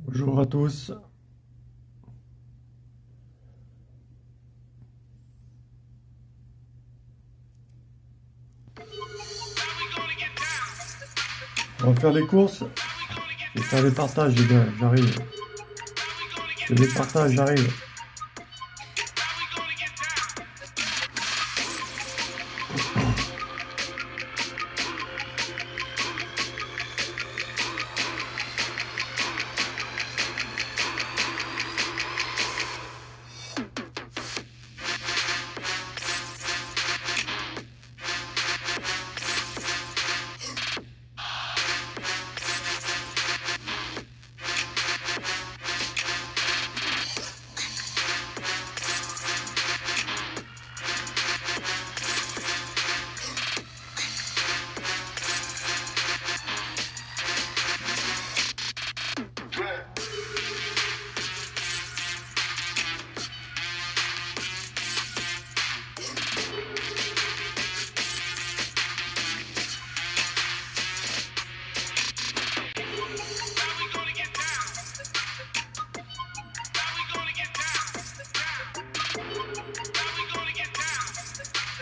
Bonjour à tous. On va faire les courses. Je vais faire les partages, les gars. J'arrive. Je fais les partages, j'arrive.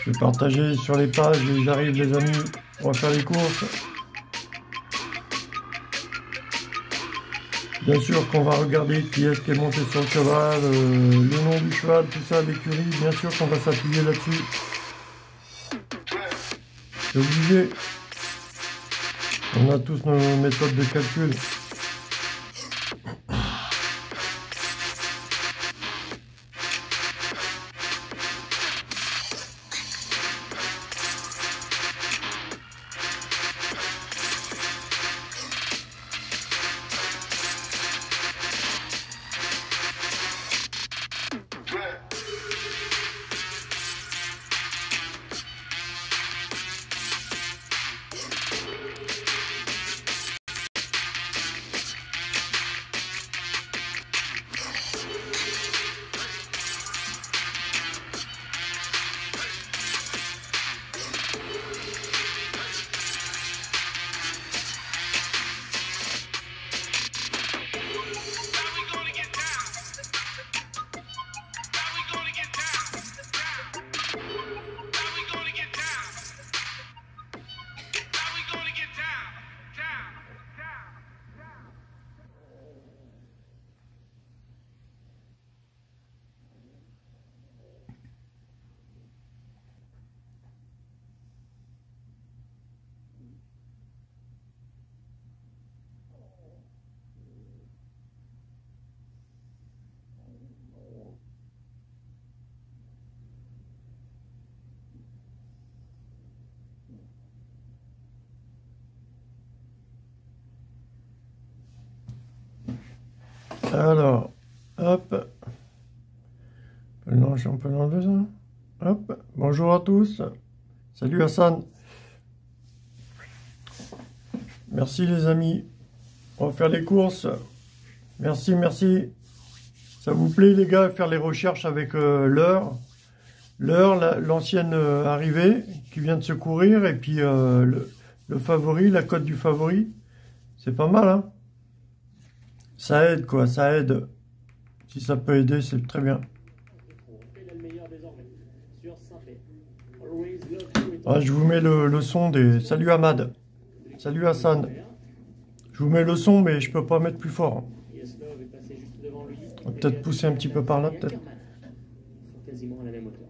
Je vais partager sur les pages et j'arrive les amis. On va faire les courses. Bien sûr qu'on va regarder qui est-ce qui est monté sur le cheval, le nom du cheval, tout ça, l'écurie. Bien sûr qu'on va s'appuyer là-dessus. C'est obligé. On a tous nos méthodes de calcul. Alors, hop. Non, on peut l'enlever ça. Hop. Bonjour à tous. Salut Hassan. Merci les amis. On va faire les courses. Merci, merci. Ça vous plaît les gars, faire les recherches avec l'heure. L'ancienne arrivée qui vient de se courir et puis le favori, la cote du favori. C'est pas mal, hein. Ça aide quoi, ça aide. Si ça peut aider, c'est très bien. Ah, je vous mets le son des... Salut Ahmad. Salut Hassan. Je vous mets le son, mais je peux pas mettre plus fort. On va peut-être pousser un petit peu par là, peut-être. Quasiment à la même hauteur.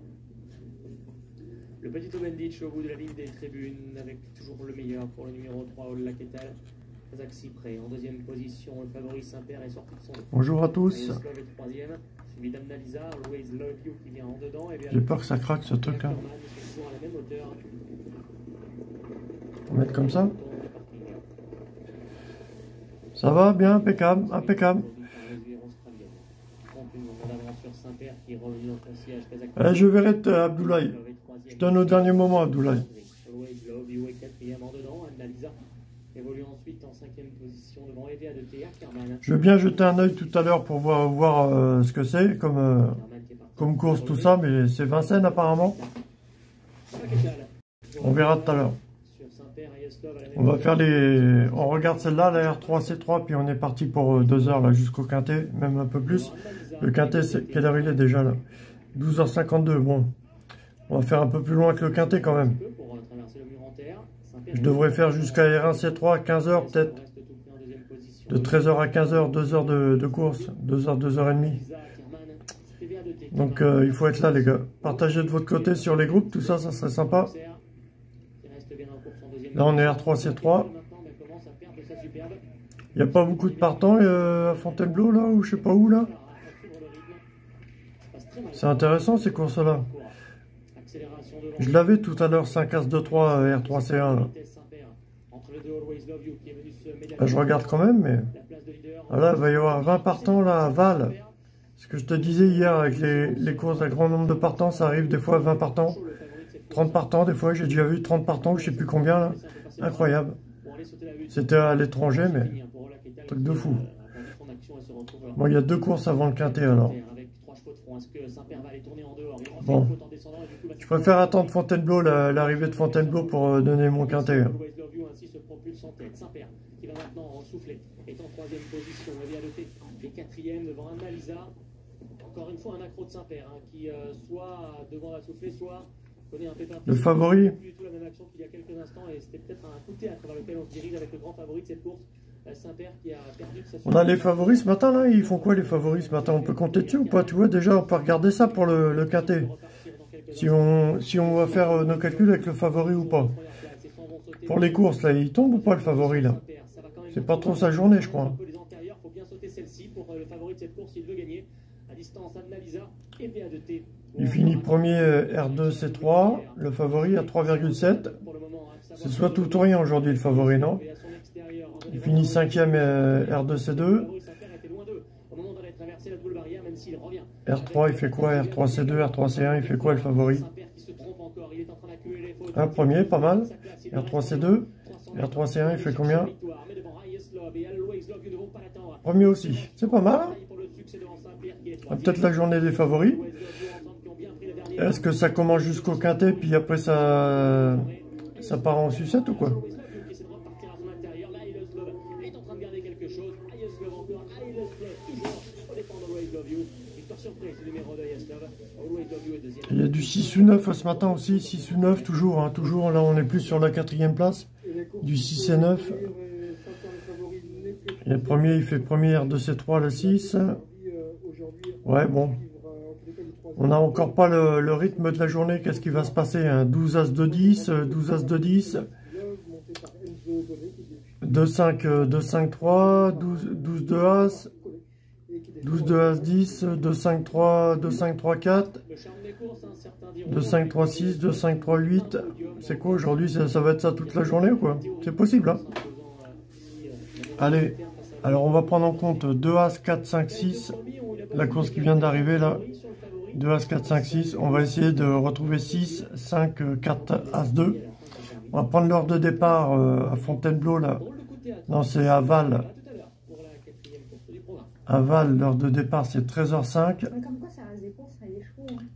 Le petit Obenditch au bout de la ligne des tribunes, avec toujours le meilleur pour le numéro 3, Ola Ketal. Zach Cyprès en deuxième position, le favori Saint-Père est sorti de son... Bonjour à tous. Yeslov est troisième, suivi d'Amnalisa, Always Love You qui vient en dedans. J'ai peur que ça craque ce truc là. On va mettre comme ça. Ça va bien, impeccable, impeccable. Je verrai Abdoulaye. Je donne au dernier moment Abdoulaye. Je veux bien jeter un œil tout à l'heure pour voir ce que c'est comme course tout ça, mais c'est Vincennes apparemment. On verra tout à l'heure. On va faire les... On regarde celle-là, la R3, C3, puis on est parti pour 2 heures là jusqu'au quintet, même un peu plus. Le quintet, quelle heure il est déjà là? 12h52, bon. On va faire un peu plus loin que le quintet quand même. Je devrais faire jusqu'à R1, C3, 15h peut-être. De 13h à 15h, 2 heures de course. 2 heures, 2h30. Donc il faut être là les gars. Partagez de votre côté sur les groupes, tout ça, ça serait sympa. Là on est R3, C3. Il n'y a pas beaucoup de partants à Fontainebleau là, ou je sais pas où là. C'est intéressant ces courses-là. Je l'avais tout à l'heure, 5 As 2 3 R3 C1 là. Là, je regarde quand même, mais là il va y avoir 20 partants là à Val. Ce que je te disais hier avec les courses à grand nombre de partants, ça arrive des fois 20 partants, 30 partants, des fois j'ai déjà vu 30 partants, je sais plus combien là. Incroyable. C'était à l'étranger, mais truc de fou. Bon, il y a 2 courses avant le quintet alors. Bon, je préfère attendre Fontainebleau, l'arrivée de Fontainebleau pour donner mon quintet. Qui va maintenant souffler, est en 3e position, et 4e devant un Malisa. Encore une fois un accro de Saint-Père, hein, qui soit devant la soufflée, soit connaît un pépin. Le favori. Du tout la même action qu'il y a quelques instants, et c'était peut-être un coup de théâtre vers lequel on se dirige avec le grand favori de cette course, Saint-Père, qui a perdu de sa... On a les favoris ce matin là, ils font quoi les favoris ce matin? On peut compter dessus ou pas? Tu vois, déjà on peut regarder ça pour le quintet. Si on va faire nos calculs avec le favori ou pas. Pour les courses là, il tombe ou pas le favori là? C'est pas trop sa journée, je crois. Il finit premier R2 C3, le favori à 3,7. C'est soit tout ou rien aujourd'hui le favori, non? Il finit 5e R2 C2. R3 il fait quoi? R3 C2, R3 C1, il fait quoi le favori? Un premier, pas mal. R3 C2, R3 C1, il fait combien? Premier aussi, c'est pas mal. Peut-être la journée des favoris. Est-ce que ça commence jusqu'au quintet, puis après ça part en sucette ou quoi? Il y a du 6 ou 9 ce matin aussi, 6 ou 9 toujours, hein, toujours, là on est plus sur la 4e place, du 6 et 9. Et le premier, il fait premier R2 C3, le 6. Ouais, bon. On n'a encore pas le rythme de la journée, qu'est-ce qui va se passer, hein? 12 As 2 10, 12 As 2 10, 2 5, 2 5 3, 12 2 As, 12 2 As 10, 2 5 3, 2 5 3 4, 2 5 3 6, 2 5 3 8. C'est quoi aujourd'hui? Ça va être ça toute la journée ou quoi? C'est possible, hein? Allez, alors on va prendre en compte 2 As 4 5 6, la course qui vient d'arriver là. 2 As 4 5 6, on va essayer de retrouver 6 5 4 As 2. On va prendre l'heure de départ à Fontainebleau là. Non, c'est à Val. À Val, l'heure de départ c'est 13h05.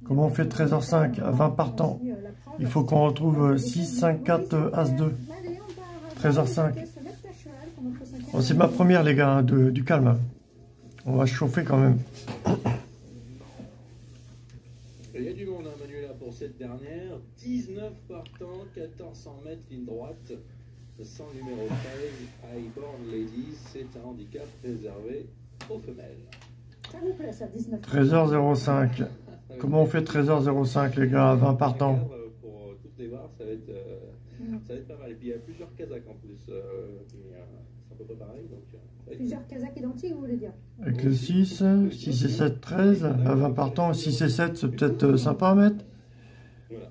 Comment on fait 13h05 à 20 partants? Il faut qu'on retrouve 6 5 4 As 2. 13h05. Bon, c'est ma première les gars, hein, du calme. On va chauffer quand même. Il y a du monde, hein, Manuela, pour cette dernière. 19 partants, 1400 mètres, ligne droite. Sans numéro 13, Highborn Ladies. C'est un handicap réservé aux femelles. 13h05. Comment on fait 13h05 les gars, à 20 partants? Pour toutes les barres, ça va être pas mal. Et puis il y a plusieurs Kazakhs en plus. C'est un peu pas pareil. Donc, plusieurs Kazakhs identiques, vous voulez dire? Avec le 6, 6 et 7, 13, à 20 partants, 6 et 7, c'est peut-être sympa à mettre. Voilà.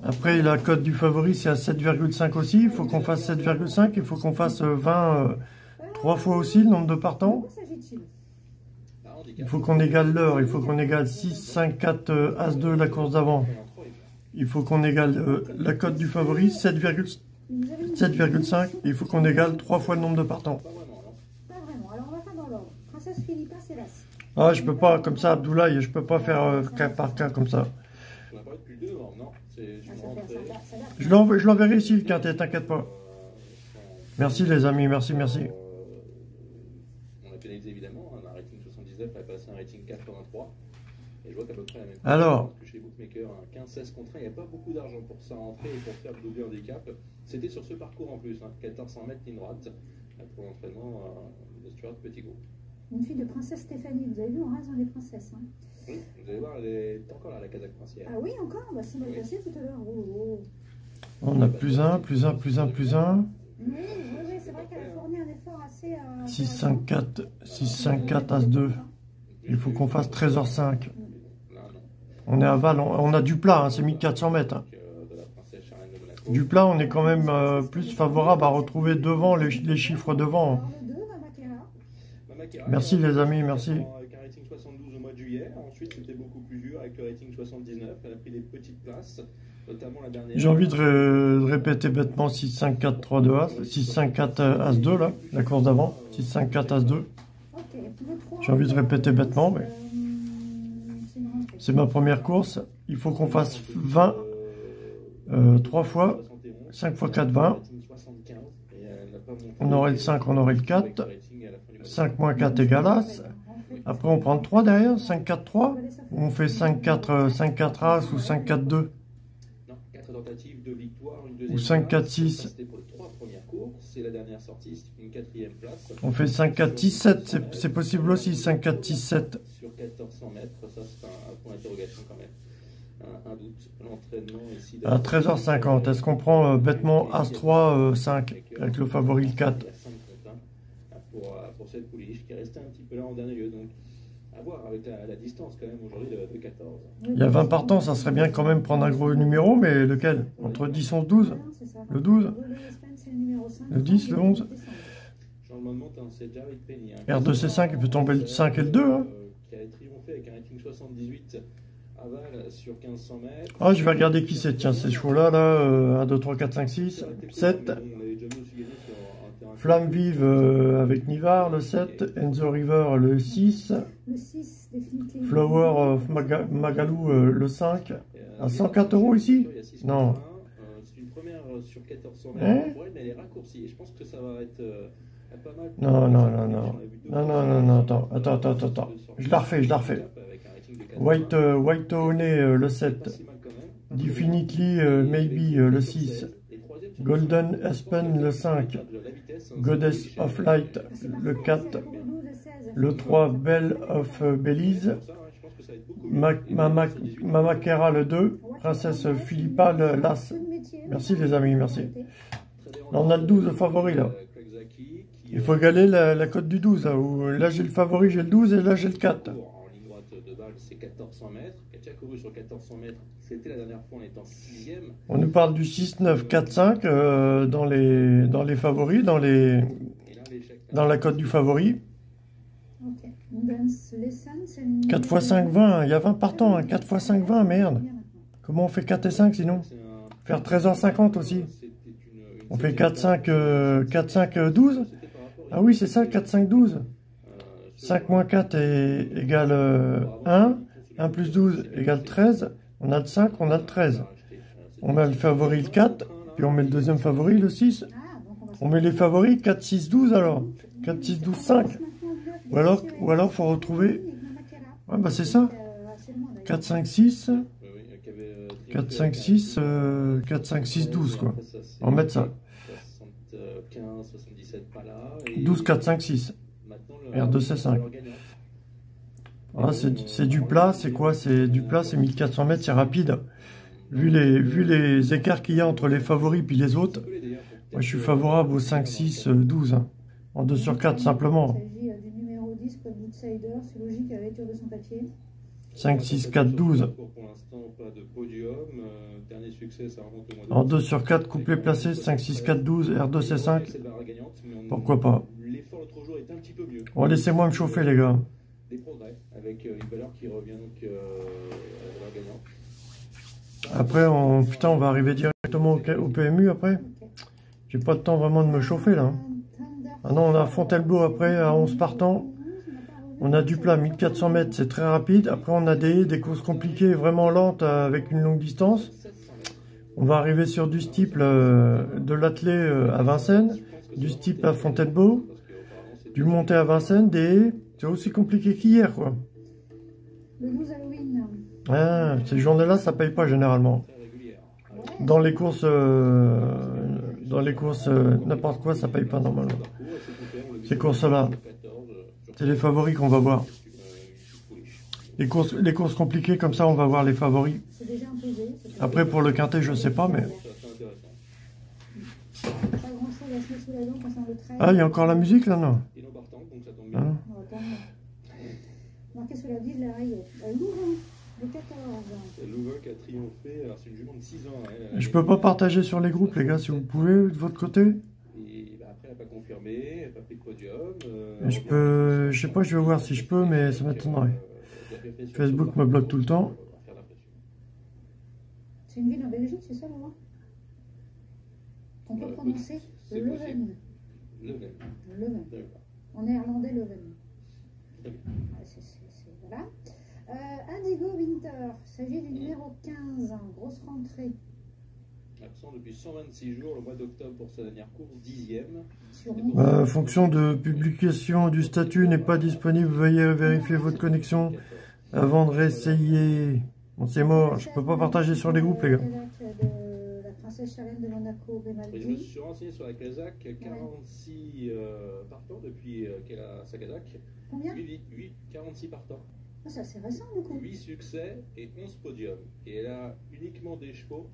Après, la cote du favori, c'est à 7,5 aussi. Il faut qu'on fasse 7,5. Il faut qu'on fasse 20, 3 fois aussi le nombre de partants. Il faut qu'on égale l'heure. Il faut qu'on égale 6, 5, 4, As 2, la course d'avant. Il faut qu'on égale la cote du favori, 7,5. Il faut qu'on égale 3 fois le nombre de partants. Pas vraiment. Alors, on va faire dans l'ordre. Princesse Philippa, c'est l'As. Ah, je peux pas, comme ça, Abdoulaye, je peux pas faire cas par cas comme ça. On n'a pas depuis 2 ans, non. C'est une Ah, ça rentrée. date. Je l'enverrai ici, le quintet, t'inquiète pas. Merci les amis, merci, merci. On a pénalisé évidemment, un rating 79 a passé un rating 83. Et je vois qu'à peu près la même chose. Alors. Parce que chez les bookmakers, un 15-16 contre 1, il n'y a pas beaucoup d'argent pour ça rentrer et pour faire le double handicap. C'était sur ce parcours en plus, 1400 mètres ligne droite, pour l'entraînement de Stuart Petit-Gros. Une fille de princesse Stéphanie, vous avez vu, on reste dans les princesses. Hein. Oui, vous allez voir, elle est encore là, la Kazakh princière. Ah oui, encore bah, c'est mal passé tout à l'heure. Oh. On a plus un, plus un, plus un, plus un. Oui, c'est vrai qu'elle a fourni un effort assez... 6, 5, 4, 6, 5, 4, As 2. Il faut qu'on fasse trésor 5. On est à Val, on a du plat, hein, c'est 1400 mètres. Hein. Du plat, on est quand même plus favorable à retrouver devant les chiffres devant. Hein. Merci les amis, merci. Avec un rating 72 au mois de juillet, ensuite c'était beaucoup plus dur avec le rating 79, elle a pris des petites places, notamment la dernière. J'ai envie de répéter bêtement 6, 5, 4, 3, 2, As, 6, 5, 4, As 2 là, la course d'avant, 6, 5, 4, As 2. J'ai envie de répéter bêtement, mais c'est ma première course. Il faut qu'on fasse 20, 3 fois, 5 fois 4, 20. On aurait le 5, on aurait le 4. 5 moins 4 égale As. Après, on prend 3 derrière, 5, 4, 3. Ou on fait 5, 4, 5, 4 As ou 5, 4, 2. Ou 5, 4, 6. On fait 5, 4, 6, 7. C'est possible aussi, 5, 4, 6, 7. Sur 1400 mètres, ça c'est un point d'interrogation quand même. Un doute. L'entraînement ici. À 13h50, est-ce qu'on prend bêtement As 3, 5 avec le favori le 4? Pour cette pouliche qui est restée un petit peu là en dernier lieu. Donc, à voir avec la distance quand même aujourd'hui de 14. Il y a 20 partants, ça serait bien quand même prendre un gros numéro, mais lequel? Entre 10, 11, 12? Le 12? Le 10, le 11? R2C5, il peut tomber le 5 et le 2. Hein. Qui a triomphé avec un rating 78 à Val sur 1500 mètres. Ah, je vais regarder qui c'est. Tiens, ces chevaux-là, là, 1, 2, 3, 4, 5, 6, 7. Flamme Vive avec Nivard, le 7. Enzo River, le 6. Flower of Magalou, le 5. À 104 € ici? Non. C'est une première sur 1400 Hein? mètres, mais elle est raccourcie. Et je pense que ça va être pas mal. Non, non, non, non. Non, non, non, non, attends. Je la refais. White Honey, le 7. Definitely Maybe, le 6. Golden Aspen, le 5. Goddess of Light, le 4. Le 3, Belle of Belize. Mama Kera, le 2. Princesse Philippa, l'As. Merci les amis, merci. Là, on a le 12 favori là. Il faut égaler la cote du 12. Là, j'ai le favori, j'ai le 12 et là, j'ai le 4. En ligne droite de Val, c'est 1400 mètres. Qui a couru sur 1400 mètres. C'était la dernière fois en étant 6e. On nous parle du 6, 9, 4, 5 dans les favoris, dans la cote du favori. 4 x 5, 20. Il y a 20 partants. Hein. 4 x 5, 20, merde. Comment on fait 4 et 5 sinon? Faire 13h50 aussi. On fait 4, 5, 12. Ah oui, c'est ça, 4, 5, 12. 5 moins 4 égale 1. 1 plus 12 égale 13. On a le 5, on a le 13. On a le favori le 4. Puis on met le deuxième favori le 6. On met les favoris 4, 6, 12 alors. 4, 6, 12, 5. Ou alors faut retrouver... Ouais, bah c'est ça. 4, 5, 6. 4, 5, 6. 4, 5, 6, 12 quoi. On va mettre ça. 12, 4, 5, 6. R2C5. Ah, c'est du plat, c'est quoi? C'est du plat, c'est 1400 mètres, c'est rapide. Vu les écarts qu'il y a entre les favoris et les autres, moi je suis favorable au 5, 6, 12. Hein. En 2 sur 4 simplement. 5, 6, 4, 12. En 2 sur 4, couplet placé, 5, 6, 4, 12, R2C5. Pourquoi pas? Bon, laissez-moi me chauffer les gars. Des progrès avec une valeur qui revient donc à la valeur gagnante. Après, on va arriver directement au PMU après. J'ai pas le temps vraiment de me chauffer là. Ah non, on a Fontainebleau après à 11 partants. On a du plat 1400 mètres, c'est très rapide. Après, on a des courses compliquées, vraiment lentes avec une longue distance. On va arriver sur du steeple de l'attelé à Vincennes, du steeple à Fontainebleau, du monté à Vincennes, des haies. C'est aussi compliqué qu'hier, quoi. Le 12 Halloween. Ah, ces journées-là, ça paye pas généralement. Ouais. Dans les courses, n'importe quoi, ça paye pas normalement. Ces courses-là, c'est les favoris qu'on va voir. Les courses compliquées comme ça, on va voir les favoris. C'est déjà imposé. Après, pour le quintet, je sais pas, mais... Pas grand chose à se mettre sous la dent concernant le 13. Ah, il y a encore la musique, là, non? Ah. On va attendre. Marqué sous la ville, là, il y a Louvain, le 14. C'est Louvain qui a triomphé. Alors, c'est une jument de 6 ans. Je peux pas partager sur les groupes, les gars, si vous pouvez, de votre côté. Et bah, après, elle n'a pas confirmé, elle n'a pas pris de podium. Je sais pas, je vais voir si je peux, mais ça m'étonnerait. Facebook me bloque tout le temps. C'est une ville en Belgique, c'est ça, Louvain? On peut prononcer Leuven. Leuven. En néerlandais, Leuven. Voilà. Indigo Winter, il s'agit du numéro 15, grosse rentrée. Absent depuis 126 jours, le mois d'octobre pour sa dernière course, 10e. Fonction de publication du statut n'est pas disponible, veuillez vérifier votre connexion avant de réessayer. Bon, c'est mort, je peux pas partager sur les groupes, les gars. De la princesse Charlène de Monaco, Et je me Grimaldi. suis renseigné sur la Kazakh, 46 partants depuis qu'elle a sa Kazakh. Combien? 46 partants. Ah, c'est assez récent, du coup. 8 succès et 11 podiums. Et elle a uniquement des chevaux,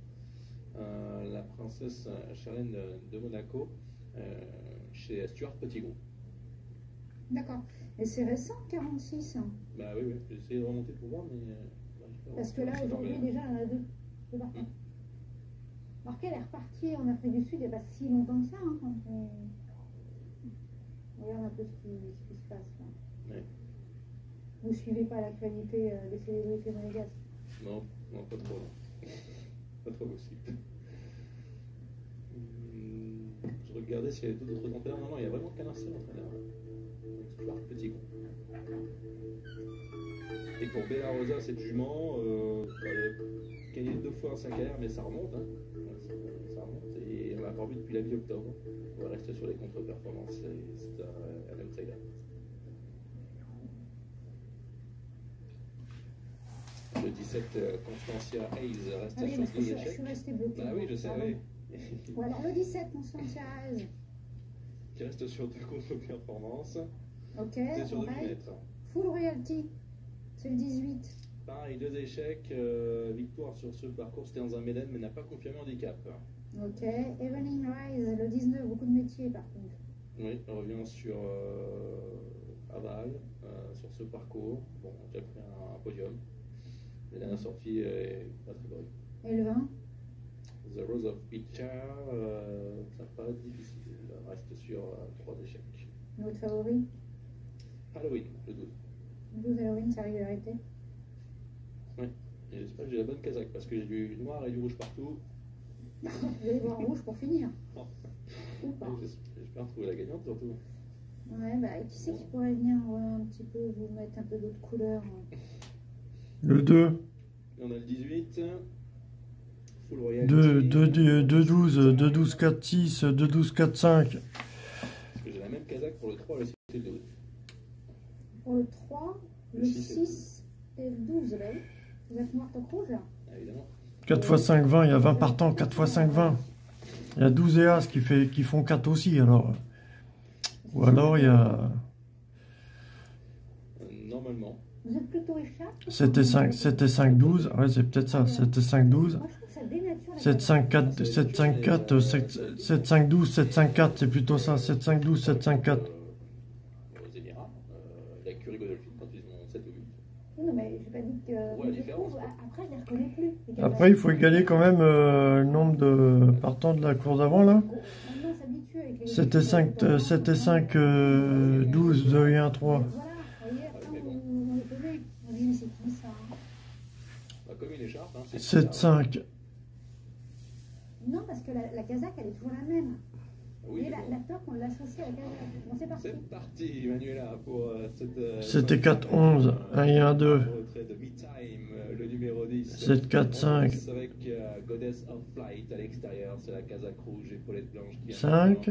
la princesse Charlène de Monaco, chez Stuart Petitgrou. D'accord. Et c'est récent, 46. Bah oui, j'ai essayé de remonter pour voir, mais... Parce que là, aujourd'hui, déjà, il y en a deux partants. Alors qu'elle est repartie en Afrique du Sud il n'y a pas si longtemps que ça. Hein, quand on regarde un peu ce qui se passe. Là. Ouais. Vous ne suivez pas l'actualité des célébrités monégasques? Non, pas trop. Pas trop possible. Je regardais s'il y avait d'autres entraîneurs. Non, il y a vraiment qu'un seul entraîneur. Stuart Petitgrou. Et pour Bella Rosa, cette jument, elle a gagné 2 fois en sa carrière, mais ça remonte. Hein. Ça remonte. Et on l'a pas vu depuis la mi-octobre. On va rester sur les contre-performances. C'est un outsider. Le 17, Constancia Hayes reste Ah oui, sur parce que 2 je échecs. suis restée bloquée. Bah oui, je sais, oui. Ou alors le 17, Constantia Hayes. Qui reste sur 2 contre-performances. Ok, C'est sur 2 pareil. mètres. Full Royalty, c'est le 18. Pareil, 2 échecs. Victoire sur ce parcours, c'était dans un Méden, mais n'a pas confirmé handicap. Ok, Evening Rise, le 19, beaucoup de métiers par contre. Oui, on revient sur Aval, sur ce parcours. Bon, on a déjà pris un podium. La dernière sortie est pas très bonne. Et le 20? The Rose of Pitcher, ça paraît difficile. Il reste sur 3 échecs. Notre favori? Halloween, le 12. Le 12 Halloween, sa régularité? Oui, et j'espère que j'ai la bonne casaque parce que j'ai du noir et du rouge partout. Vous allez voir en rouge pour finir. Non. Ou pas? J'espère trouver la gagnante surtout. Ouais, bah qui c'est qui pourrait venir un petit peu vous mettre un peu d'autres couleurs? Le 2, Et on a le 18. Full Royal. 2, 12, 2, 12, 4, 6, 2, 12, 4, 5. Parce que j'ai la même casaque pour le 3, le 6 et le 12. Pour le 3, le 6 et le 12, là, vous êtes noir top rouge là? Ah, évidemment. 4 x 5, 20, il y a 20 partants, 4 x 5, 20. Il y a 12 et As qui font 4 aussi, alors. Ou alors il y a... Normalement. Vous êtes plutôt échappe? C'était 5, 12. Ouais, c'est peut-être ça. C'était 5, 12. Moi je trouve que ça dénature la 7, 5, 4, 7, 5, 4, 7, 5, 12, 7, 5, 4. C'est plutôt ça. 7, 5, 12, 7, 5, 4. Aux Émirats, la curie Godolphin quand ils ont 7 ou 8. Non, mais j'ai pas dit que. Ouais, mais je différence. trouve, après, je les reconnais plus. les Après, il faut égaler quand même le nombre de partants de la course d'avant, là. Maintenant, on s'habitue avec les. C'était 5, 12, 2 et 1, 3. Voilà, vous voyez, après, on les connaît. On dit, mais c'est qui ça? Hein? Bah, comme une écharpe. Hein, 7, 5. Non, parce que la casaque, elle est toujours la même. Oui, Et mais la bon. toque, on l'associe à la casaque. Bon, c'est parti. C'est parti, Manuela, pour cette. C'était 4, 11, 1 et 1, 2. Retrait de Me Time, le numéro numéro 10. 7, 4, 5. Avec Goddess of Flight à l'extérieur, c'est la Kazakh rouge, épaulette blanche qui 5.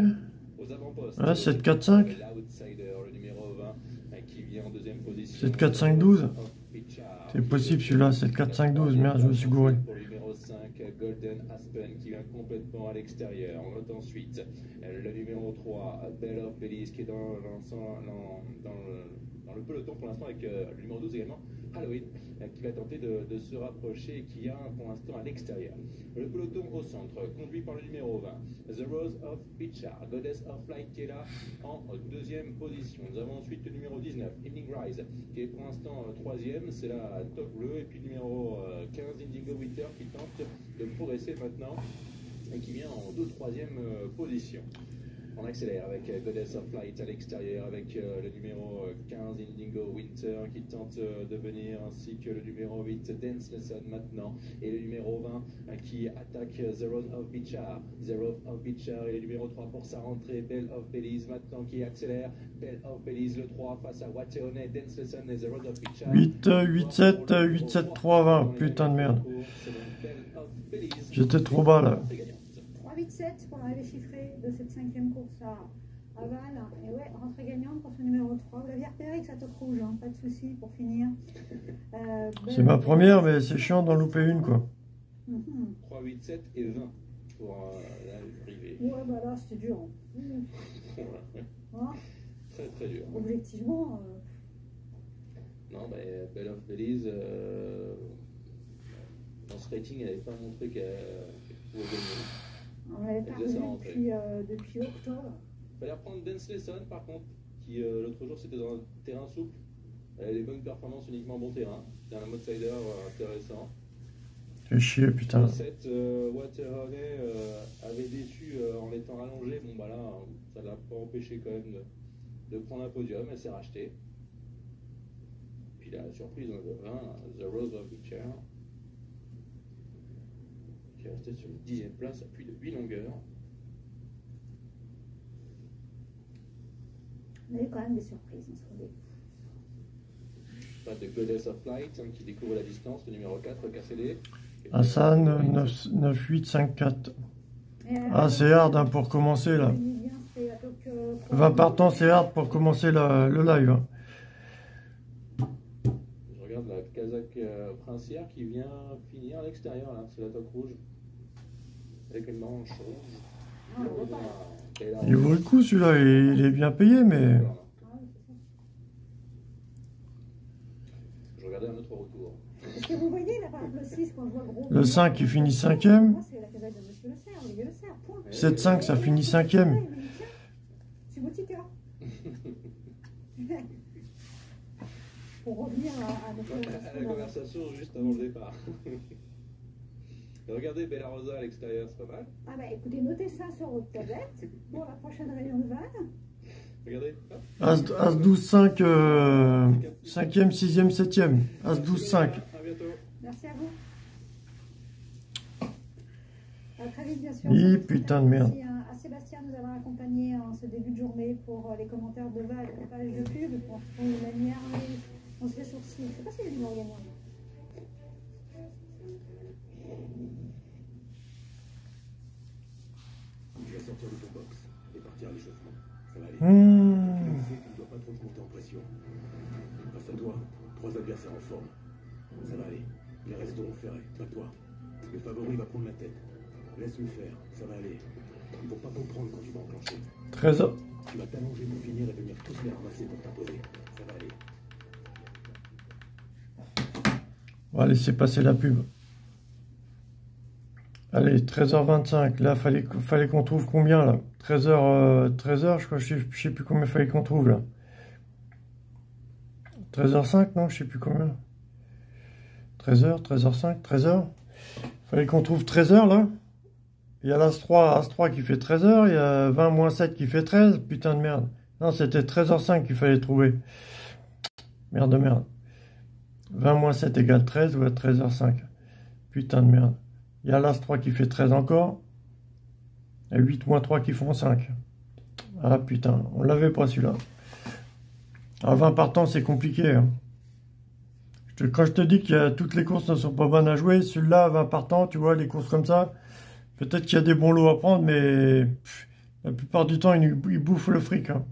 aux avant-postes. Ah, 7, 4, 5. L'outsider, le numéro 20, qui vient en deuxième position. 7, 4, 5, 12. C'est possible celui-là, 7, 4, 5, 12. Merde, je me suis gouré. Pour le numéro 5, Golden Aspen qui vient complètement à l'extérieur. On note ensuite le numéro 3, Belle of Belize qui est dans le peloton pour l'instant avec le numéro 12 également, Halloween, qui va tenter de se rapprocher et qui est pour l'instant à l'extérieur. Le peloton au centre, conduit par le numéro 20, The Rose of Pichar, Goddess of Light qui est là en deuxième position. Nous avons ensuite le numéro 19, Evening Rise, qui est pour l'instant troisième, c'est la top bleue, et puis le numéro 15, Indigo Winter, qui tente de progresser maintenant et qui vient en 2-3e position. On accélère avec Goddess of Light à l'extérieur, avec le numéro 15 Indigo Winter qui tente de venir, ainsi que le numéro 8 Dance Lesson maintenant, et le numéro 20 qui attaque The Rose of Bichar. The Rose of Bichar et le numéro 3 pour sa rentrée, Belle of Belize maintenant qui accélère. Belle of Belize le 3 face à Wateone, Dance Lesson et The Rose of Bichar. 8, 8, 7, 8, 7, 3, 20. Putain de merde. J'étais trop bas là. 3-8-7 pour l'arrivée chiffrée de cette 5e course à Val. Et ouais, rentrée gagnante pour ce numéro 3. Vous l'aviez repéré avec sa top rouge, hein, pas de souci pour finir. C'est ma première, mais c'est chiant d'en louper une quoi. 3, 8, 7 et 20 pour l'arrivée. Ouais, bah là c'était dur. Hein Très très dur. Objectivement. Non, mais Belle of Belize, dans ce rating, elle n'avait pas montré qu'elle pouvait gagner. On l'avait pas revu depuis octobre. Il fallait reprendre Dance Lesson par contre, qui l'autre jour c'était dans un terrain souple. Elle a des bonnes performances uniquement bon terrain. C'est un outsider intéressant. Fais chier putain. 7 Waterone avait déçu en étant rallongé. Bon bah là, ça ne l'a pas empêché quand même de prendre un podium. Elle s'est rachetée. Puis la surprise dans le 20, The Rose of Bichar, qui est resté sur une 10e place à plus de 8 longueurs. On a eu quand même des surprises dans ce rendez-vous. Pas de Goddess of Light qui découvre la distance, le numéro 4, KCD. Hassan, 9, 8, 5, 4. Ah, c'est hard hein, pour commencer là. 20 partants, c'est hard pour commencer le live. Hein. Je regarde la Kazakh princière qui vient finir à l'extérieur, là, c'est la toque rouge. Avec une manche rouge. Il vaut le coup celui-là, il est bien payé, mais. Je regardais un autre retour. Est-ce que vous voyez là par exemple le 6 quand je vois gros. Le 5 il finit 5e. C'est la Kazakh de Monsieur Le Serre, Olivier Le Serre, point. 7, 5 ça finit 5e. C'est Boutica. Pour revenir à notre la conversation juste avant le départ. Regardez Bella Rosa à l'extérieur, c'est pas mal. Ah bah écoutez, notez ça sur votre tablette pour la prochaine réunion de Val. Regardez. As 12, 5, 5e, 6e, 7e. As 12, 5. À bientôt. Merci à vous. À très vite, bien sûr. Oui, putain de merde. Merci à Sébastien de nous avoir accompagnés en ce début de journée pour les commentaires de Val, les pages de pub, pour la lumière. On se fait sourcil. Je sais pas si les numéros gagnants. Tu vas sortir de ton box et partir à l'échauffement. Ça va aller. Tu ne dois pas trop te monter en pression. Face à toi, 3 adversaires en forme. Ça va aller. Les resteront ferrés, pas toi. Le favori va prendre la tête. Laisse-le faire, ça va aller. Ils vont pas comprendre quand tu vas enclencher. 13. Tu vas t'allonger pour finir et venir tous les ramasser pour t'imposer. Ça va aller. On va laisser passer la pub. Allez, 13h25. Là, fallait qu'on trouve combien là? 13h, je crois, je sais plus combien fallait qu'on trouve là. 13h05, non, je sais plus combien. 13h, 13h05, 13h. Fallait qu'on trouve 13h là. Il y a l'As-3 qui fait 13h, il y a 20 - 7 qui fait 13. Putain de merde. Non, c'était 13h05 qu'il fallait trouver. Merde de merde. 20 - 7 égale 13 ou à 13h05. Putain de merde. Il y a l'As-3 qui fait 13 encore. Et 8 - 3 qui font 5. Ah putain, on l'avait pas celui-là. À 20 partants, c'est compliqué. Hein. Je Quand je te dis que toutes les courses ne sont pas bonnes à jouer, celui-là, 20 partants, tu vois, les courses comme ça, peut-être qu'il y a des bons lots à prendre, mais la plupart du temps, ils bouffent le fric. Hein.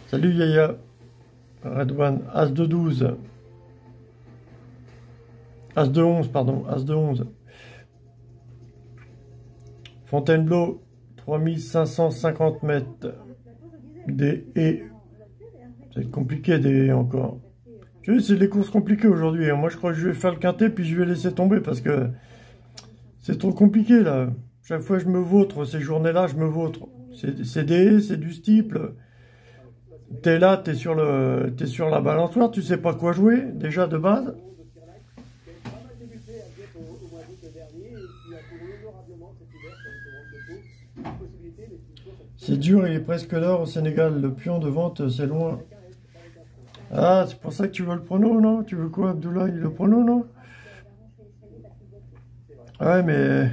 Salut Yaya. Red One, As de 12. As de 11, pardon, As de 11. Fontainebleau, 3550 mètres. Des haies. C'est compliqué des haies encore. Tu sais, c'est des courses compliquées aujourd'hui. Moi, je crois que je vais faire le quintet, puis je vais laisser tomber parce que c'est trop compliqué là. Chaque fois, je me vautre. Ces journées-là, je me vautre. C'est des haies, c'est du steeple. T'es là, t'es sur la balançoire, tu sais pas quoi jouer, déjà de base. C'est dur, il est presque l'heure au Sénégal. Le pion de vente, c'est loin. Ah, c'est pour ça que tu veux le prono, non? Tu veux quoi, Abdoulaye? Le prono, non? Ouais, mais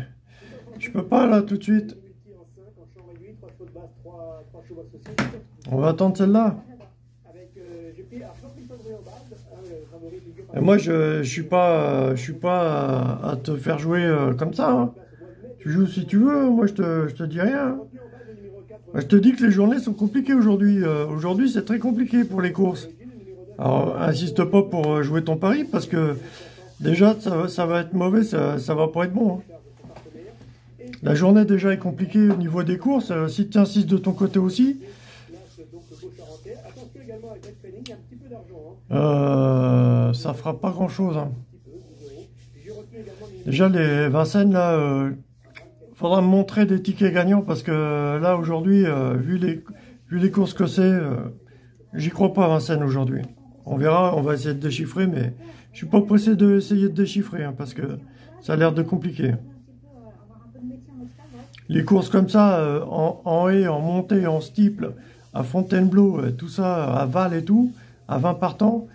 je peux pas là tout de suite. On va attendre celle-là. Et moi, je suis pas à te faire jouer comme ça. Hein. Tu joues si tu veux. Moi, je te dis rien. Moi, je te dis que les journées sont compliquées aujourd'hui. Aujourd'hui, c'est très compliqué pour les courses. Alors, insiste pas pour jouer ton pari parce que déjà, ça va être mauvais. Ça va pas être bon. Hein. La journée déjà est compliquée au niveau des courses. Si tu insistes de ton côté aussi, ça fera pas grand chose. Hein. Déjà les Vincennes là, faudra me montrer des tickets gagnants parce que là aujourd'hui, vu les courses que c'est, j'y crois pas à Vincennes aujourd'hui. On verra, on va essayer de déchiffrer, mais je suis pas pressé d'essayer de déchiffrer hein, parce que ça a l'air de compliqué. Les courses comme ça, en haie, en montée, en steeple, à Fontainebleau, tout ça, à Val et tout, à 20 partants,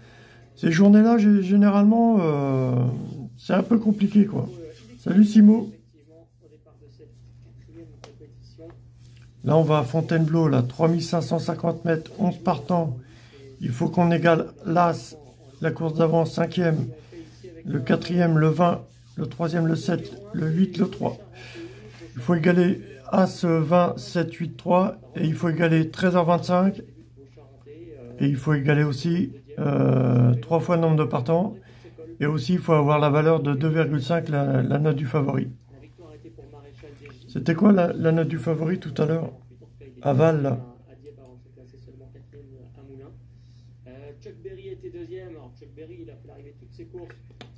ces journées-là, généralement, c'est un peu compliqué, quoi. Salut Simo. Là, on va à Fontainebleau, là, 3550 mètres, 11 partants. Il faut qu'on égale l'As, la course d'avant, 5e, le 4e, le 20, le 3e, le 7, le 8, le 3. Il faut égaler As 20, 7, 8, 3. Et il faut égaler 13h25. Et il faut égaler aussi 3 fois le nombre de partants. Et aussi, il faut avoir la valeur de 2,5, la note du favori. C'était quoi la note du favori tout à l'heure? À Val, là.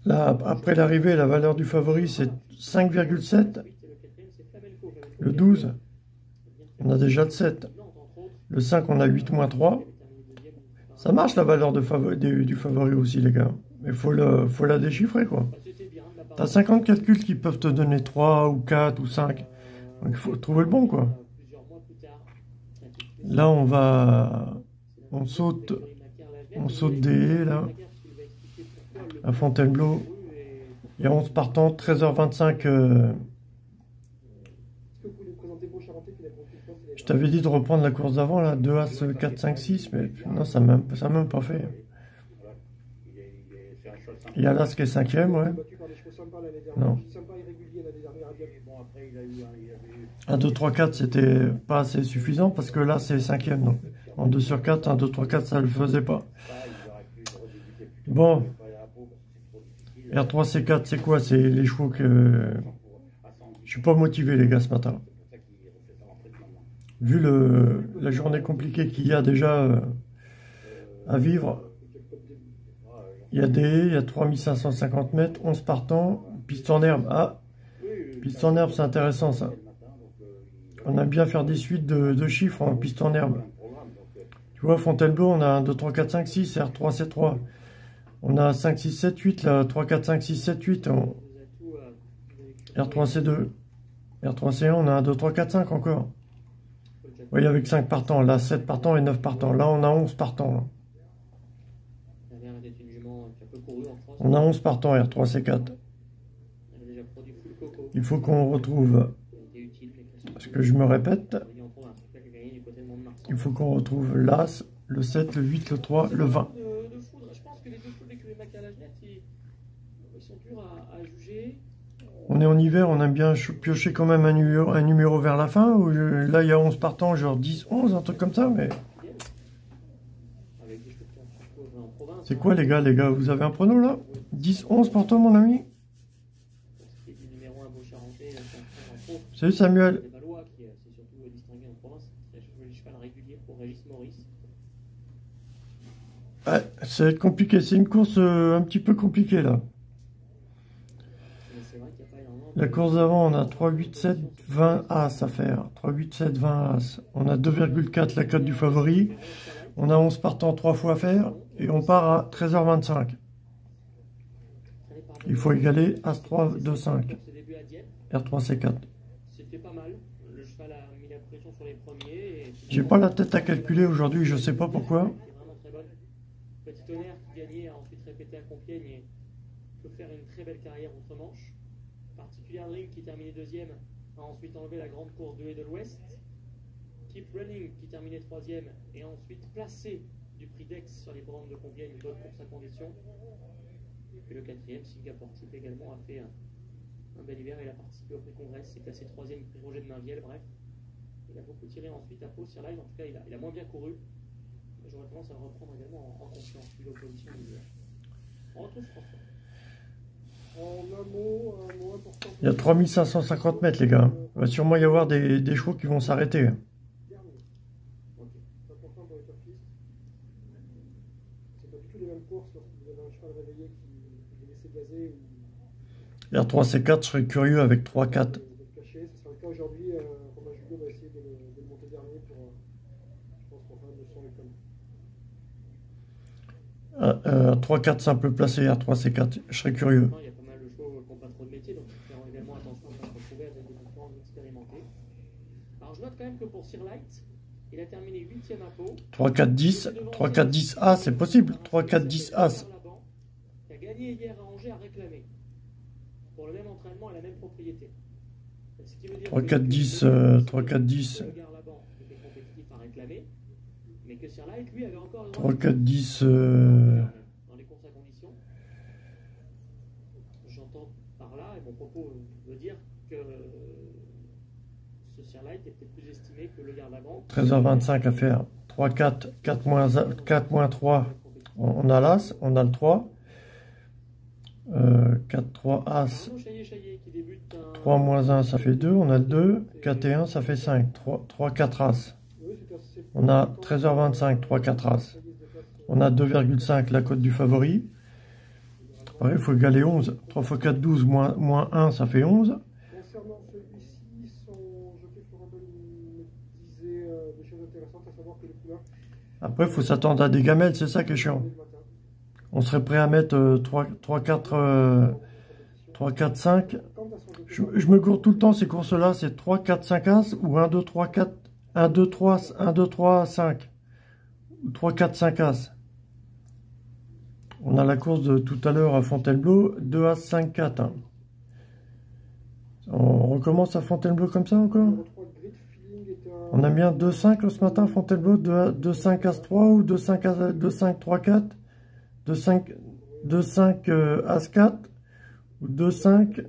Là, après l'arrivée, la valeur du favori, c'est 5,7. Le 12, on a déjà le 7. Le 5, on a 8 moins 3. Ça marche la valeur du favori aussi, les gars. Mais il faut la déchiffrer, quoi. T'as 50 calculs qui peuvent te donner 3 ou 4 ou 5. Donc il faut trouver le bon, quoi. Là, on saute des haies, là. À Fontainebleau. Il y a 11 partants, 13h25. Je t'avais dit de reprendre la course d'avant, là, 2 As, 4, 5, 6, mais non, ça n'a même pas fait. Il y a l'As qui est 5e, ouais. Non. 1, 2, 3, 4, c'était pas assez suffisant parce que là, c'est 5e. Donc, en 2 sur 4, 1, 2, 3, 4, ça ne le faisait pas. Bon. R3, C4, c'est quoi? C'est les chevaux que... Je suis pas motivé, les gars, ce matin. Vu la journée compliquée qu'il y a déjà à vivre, il y a des haies, il y a 3550 mètres, 11 partants, piste en herbe. Ah, piste en herbe, c'est intéressant ça. On aime bien faire des suites de chiffres en piste en herbe. Tu vois, Fontainebleau, on a 1, 2, 3, 4, 5, 6, R3, C3. On a 5, 6, 7, 8, là, 3, 4, 5, 6, 7, 8. R3, C2. R3, C1, on a 1, 2, 3, 4, 5 encore. Oui, avec 5 partants. Là, 7 partants et 9 partants. Là, on a 11 partants. Là. On a 11 partants, R3, C4. Il faut qu'on retrouve, parce que je me répète, Il faut qu'on retrouve l'As, le 7, le 8, le 3, le 20. De foudre. Je pense que les deux foudres d'écurie Macalagnet, ils sont durs à juger. On est en hiver, on aime bien piocher quand même un numéro vers la fin. Où là, il y a 11 partants, genre 10, 11, un truc comme ça. Mais c'est quoi les gars? Vous avez un prono là? 10, 11 partants, mon ami? Salut Samuel. Ouais, ça va être compliqué, c'est une course un petit peu compliquée là. La course d'avant, on a 3, 8, 7, 20 As à faire. 3, 8, 7, 20 As. On a 2,4 la cote du favori. On a 11 partants 3 fois à faire. Et on part à 13h25. Il faut égaler As 3, 2, 5. R3, C4. C'était pas mal. Le cheval a mis la pression sur les premiers. J'ai pas la tête à calculer aujourd'hui, je sais pas pourquoi. Petit Tonnerre qui gagnait a ensuite répété à Compiègne et peut faire une très belle carrière outre-Manche. Particulier Dream qui terminait deuxième a ensuite enlevé la grande course de de l'Ouest. Keep Running qui terminait troisième et a ensuite placé du prix d'Aix sur les bornes de Compiègne, une bonne course à condition. Et le quatrième, Singapore Type également a fait un bel hiver. Il a participé au prix Congrès, c'est classé troisième prix Roger de Mainvielle. Bref, il a beaucoup tiré ensuite à Pau sur Live. En tout cas, il a moins bien couru. J'aurais tendance à le reprendre également en confiance, vu l'opposition de l'hiver. On retrouve François. Il y a 3550 mètres les gars. Il va sûrement y avoir des chevaux qui vont s'arrêter. R3 C4, je serais curieux avec 3-4. 3-4 simple placé, R3 C4, je serais curieux. Il y a pas mal de chevaux qui n'ont pas trop de métier, donc il faut faire également attention à ne pas se retrouver avec des concurrents expérimentés. Alors je note quand même que pour Sir Light, il a terminé 8e à Pau. 3-4-10, 3-4-10 As, c'est possible. 3-4-10 As. Qui a gagné hier à Angers à réclamer. Pour le même entraînement et la même propriété. 3-4-10, 3-4-10. 3-4-10. Dans les courses à condition. J'entends par là, et mon propos veut dire que ce Sir Light est peut-être plus estimé que le garde-à-banc. 13h25 à faire. 3-4, 4-3. On a l'As, on a le 3. 4-3 As. 3-1, ça fait 2. On a le 2. 4 et 1, ça fait 5. 3-4 As. On a 13h25, 3-4 As. On a 2,5 la cote du favori. Pareil, il faut égaler 11. 3 x 4, 12, moins 1, ça fait 11. Concernant celui-ci, son jockey Florent me disait des choses intéressantes, à savoir que le poulain... Après, il faut s'attendre à des gamelles, c'est ça qui est chiant. On serait prêt à mettre 3, 4, 5. Je me gourde tout le temps, ces courses-là, c'est 3, 4, 5 As ou 1, 2, 3, 4, 1, 2, 3, 5. 3, 4, 5 As. On a la course de tout à l'heure à Fontainebleau, 2 As, 5, 4. Hein. On recommence à Fontainebleau comme ça encore? On a bien 2, 5 ce matin à Fontainebleau, 2, 5 As 3 ou 2, 5, 3, 4, 2, 5 As 4 ou 2, 5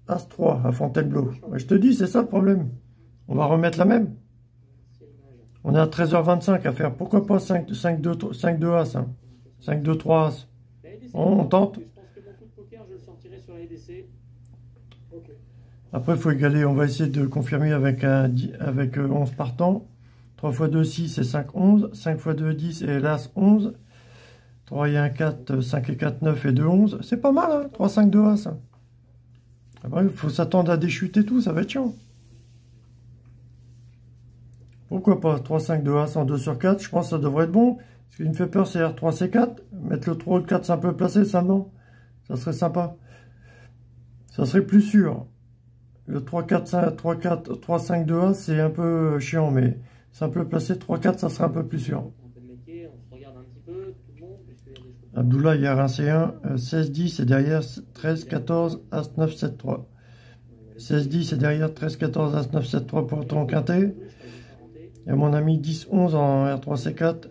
As 3 à Fontainebleau. Je te dis, c'est ça le problème. On va remettre la même. On est à 13h25 à faire. Pourquoi pas 5, 2 As hein. 5, 2, 3 As. On tente. Après, il faut égaler. On va essayer de confirmer avec 11 partants. 3 x 2, 6 et 5, 11. 5 x 2, 10 et l'As 11. 3 et 1, 4. 5 et 4, 9 et 2, 11. C'est pas mal, hein 3, 5, 2 As. Hein. Après, il faut s'attendre à des chutes et tout. Ça va être chiant. Pourquoi pas 3, 5, 2 As en 2 sur 4. Je pense que ça devrait être bon. Ce qui me fait peur, c'est R3, C4. Mettre le 3 ou le 4 simple placé, ça non. Ça serait sympa. Ça serait plus sûr. Le 3, 4, 5, 3, 4, 3, 5, 2 As, c'est un peu chiant, mais simple placé 3, 4, ça serait un peu plus sûr. Abdullah, il y a un C1, 16, 10 et derrière 13, 14, As, 9, 7, 3. 16, 10 et derrière 13, 14, As, 9, 7, 3 pour ton quintet. Il y a mon ami 10-11 en R3C4.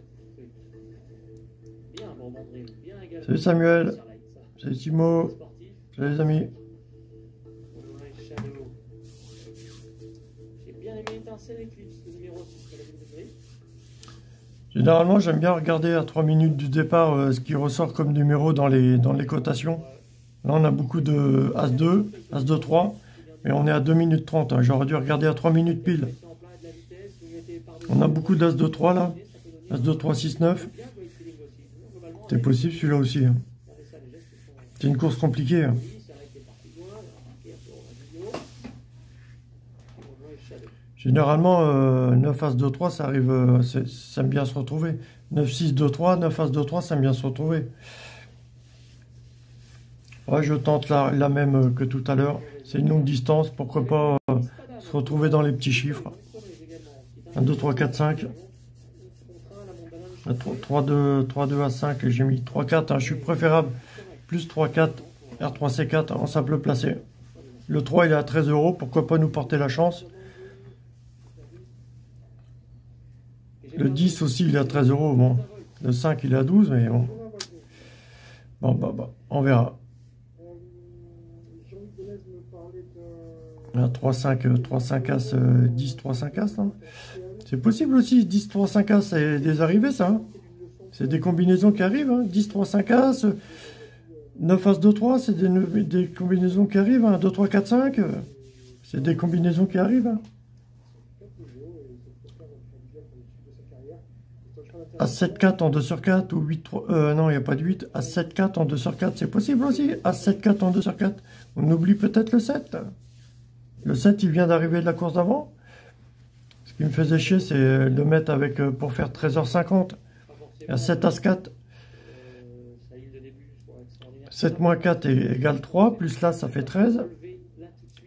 Bien, bon, André, bien également. Salut Samuel. Salut Timo. Sportif. Salut les amis. Shadow. J'ai bien aimé Étincelle Eclipse, le numéro 6 de la ville de Gris. Généralement, j'aime bien regarder à 3 minutes du départ ce qui ressort comme numéro dans les cotations. Là, on a beaucoup de As-2, As-2-3, mais on est à 2 minutes 30. Hein. J'aurais dû regarder à 3 minutes pile. On a beaucoup d'As-2-3 là. As-2-3, 6-9. C'est possible celui-là aussi. Hein. C'est une course compliquée. Hein. Généralement, 9 As-2-3, ça arrive, ça aime bien se retrouver. 9-6-2-3, 9 As-2-3, ça aime bien se retrouver. Ouais, je tente la même que tout à l'heure. C'est une longue distance, pourquoi pas se retrouver dans les petits chiffres. 1, 2, 3, 4, 5. 3, 2 à 5, j'ai mis 3, 4. Hein, je suis préférable. Plus 3, 4, R3C4 en simple placé. Le 3, il est à 13 €, pourquoi pas nous porter la chance. Le 10 aussi, il est à 13 €. Bon. Le 5, il est à 12, mais bon. Bon, on verra. 3, 5 As, 10, 3, 5 As. C'est possible aussi, 10, 3, 5 As, c'est des arrivées, ça. Hein. C'est des combinaisons qui arrivent. Hein. 10, 3, 5 As, 9 As, 2, 3, c'est des combinaisons qui arrivent. Hein. 2, 3, 4, 5, c'est des combinaisons qui arrivent. Hein. As 7, 4 en 2 sur 4 ou 8, 3, non, il n'y a pas de 8. As 7, 4 en 2 sur 4, c'est possible aussi. As 7, 4 en 2 sur 4. On oublie peut-être le 7. Le 7, il vient d'arriver de la course d'avant. Ce qui me faisait chier, c'est de le mettre avec, pour faire 13h50. Il y a 7 As 4. 7 moins 4 égale 3. Plus là, ça fait 13.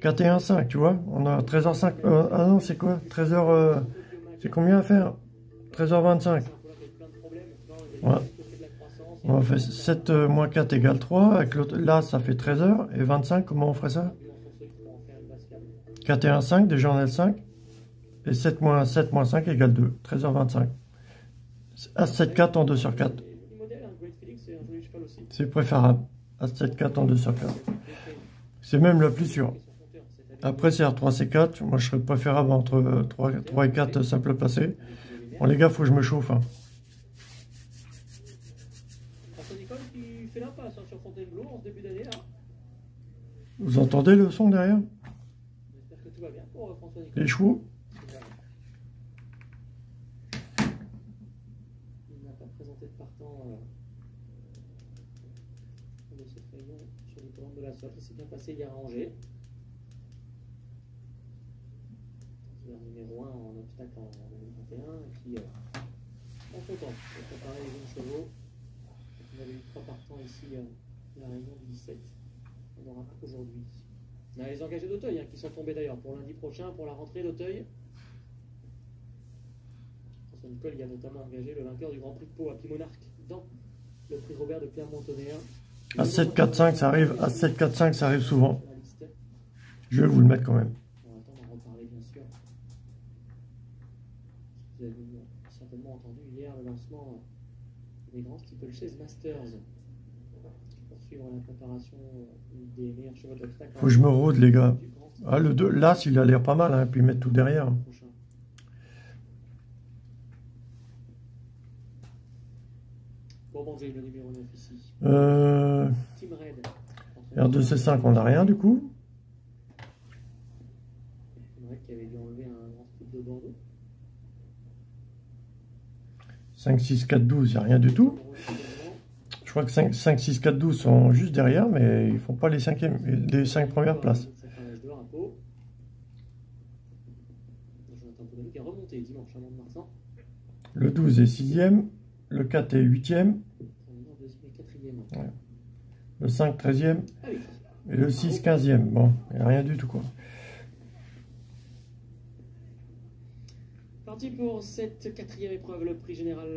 4 et 1, 5, tu vois. On a 13h5. Ah non, c'est quoi 13h... c'est combien à faire 13h25. Ouais. On fait 7 moins 4 égale 3. Avec là, ça fait 13h. Et 25, comment on ferait ça 4 et 1, 5. Déjà, on a le 5. Et 7 moins 5 égale 2. 13h25. As 7, 4 en 2 sur 4. C'est préférable. As 7, 4 en 2 sur 4. C'est même la plus sûre. Après, c'est R3C4. Moi, je serais préférable entre 3 et 4 simple placé. Bon, les gars, faut que je me chauffe. Hein. Vous entendez le son derrière? Les chevaux? Il n'a pas présenté de partant de cette réunion sur les commandes de la sorte. Il s'est bien passé hier à Angers. Numéro 1 en obstacle en 2021. Et puis, on est content de préparer les jeunes chevaux. On avait eu 3 partants ici la réunion du 17. On n'aura pas qu'aujourd'hui. On a les engagés d'Auteuil qui sont tombés d'ailleurs pour lundi prochain, pour la rentrée d'Auteuil. François Nicole y a notamment engagé le vainqueur du Grand Prix de Pau à Pimonarque dans le prix Robert de Clermont-Tonnerre. À 7, 4, 5, ça arrive. À 7, 4, 5, ça arrive souvent. Je vais vous le mettre quand même. On va attendre d'en reparler, bien sûr. Vous avez certainement entendu hier le lancement des grands Steeplechase Masters. Poursuivre la préparation des meilleurs chevaux d'obstacle. Faut que je me rôde, les gars. Ah, le 2, là, il a l'air pas mal, hein, puis mettre tout derrière. Bon, j'ai le numéro 9 ici. Team Red. R2C5, on n'a rien du coup. Team Red qui avait dû enlever un grand scoop de Bordeaux. 5, 6, 4, 12, il n'y a rien du tout. Je crois que 5, 6, 4, 12 sont juste derrière, mais ils ne font pas les 5 premières places. Le 12 est 6e, le 4 est 8e, ouais. Le 5 13e et le 6 15e. Bon, il n'y a rien du tout quoi. Parti pour cette 4e épreuve, le prix général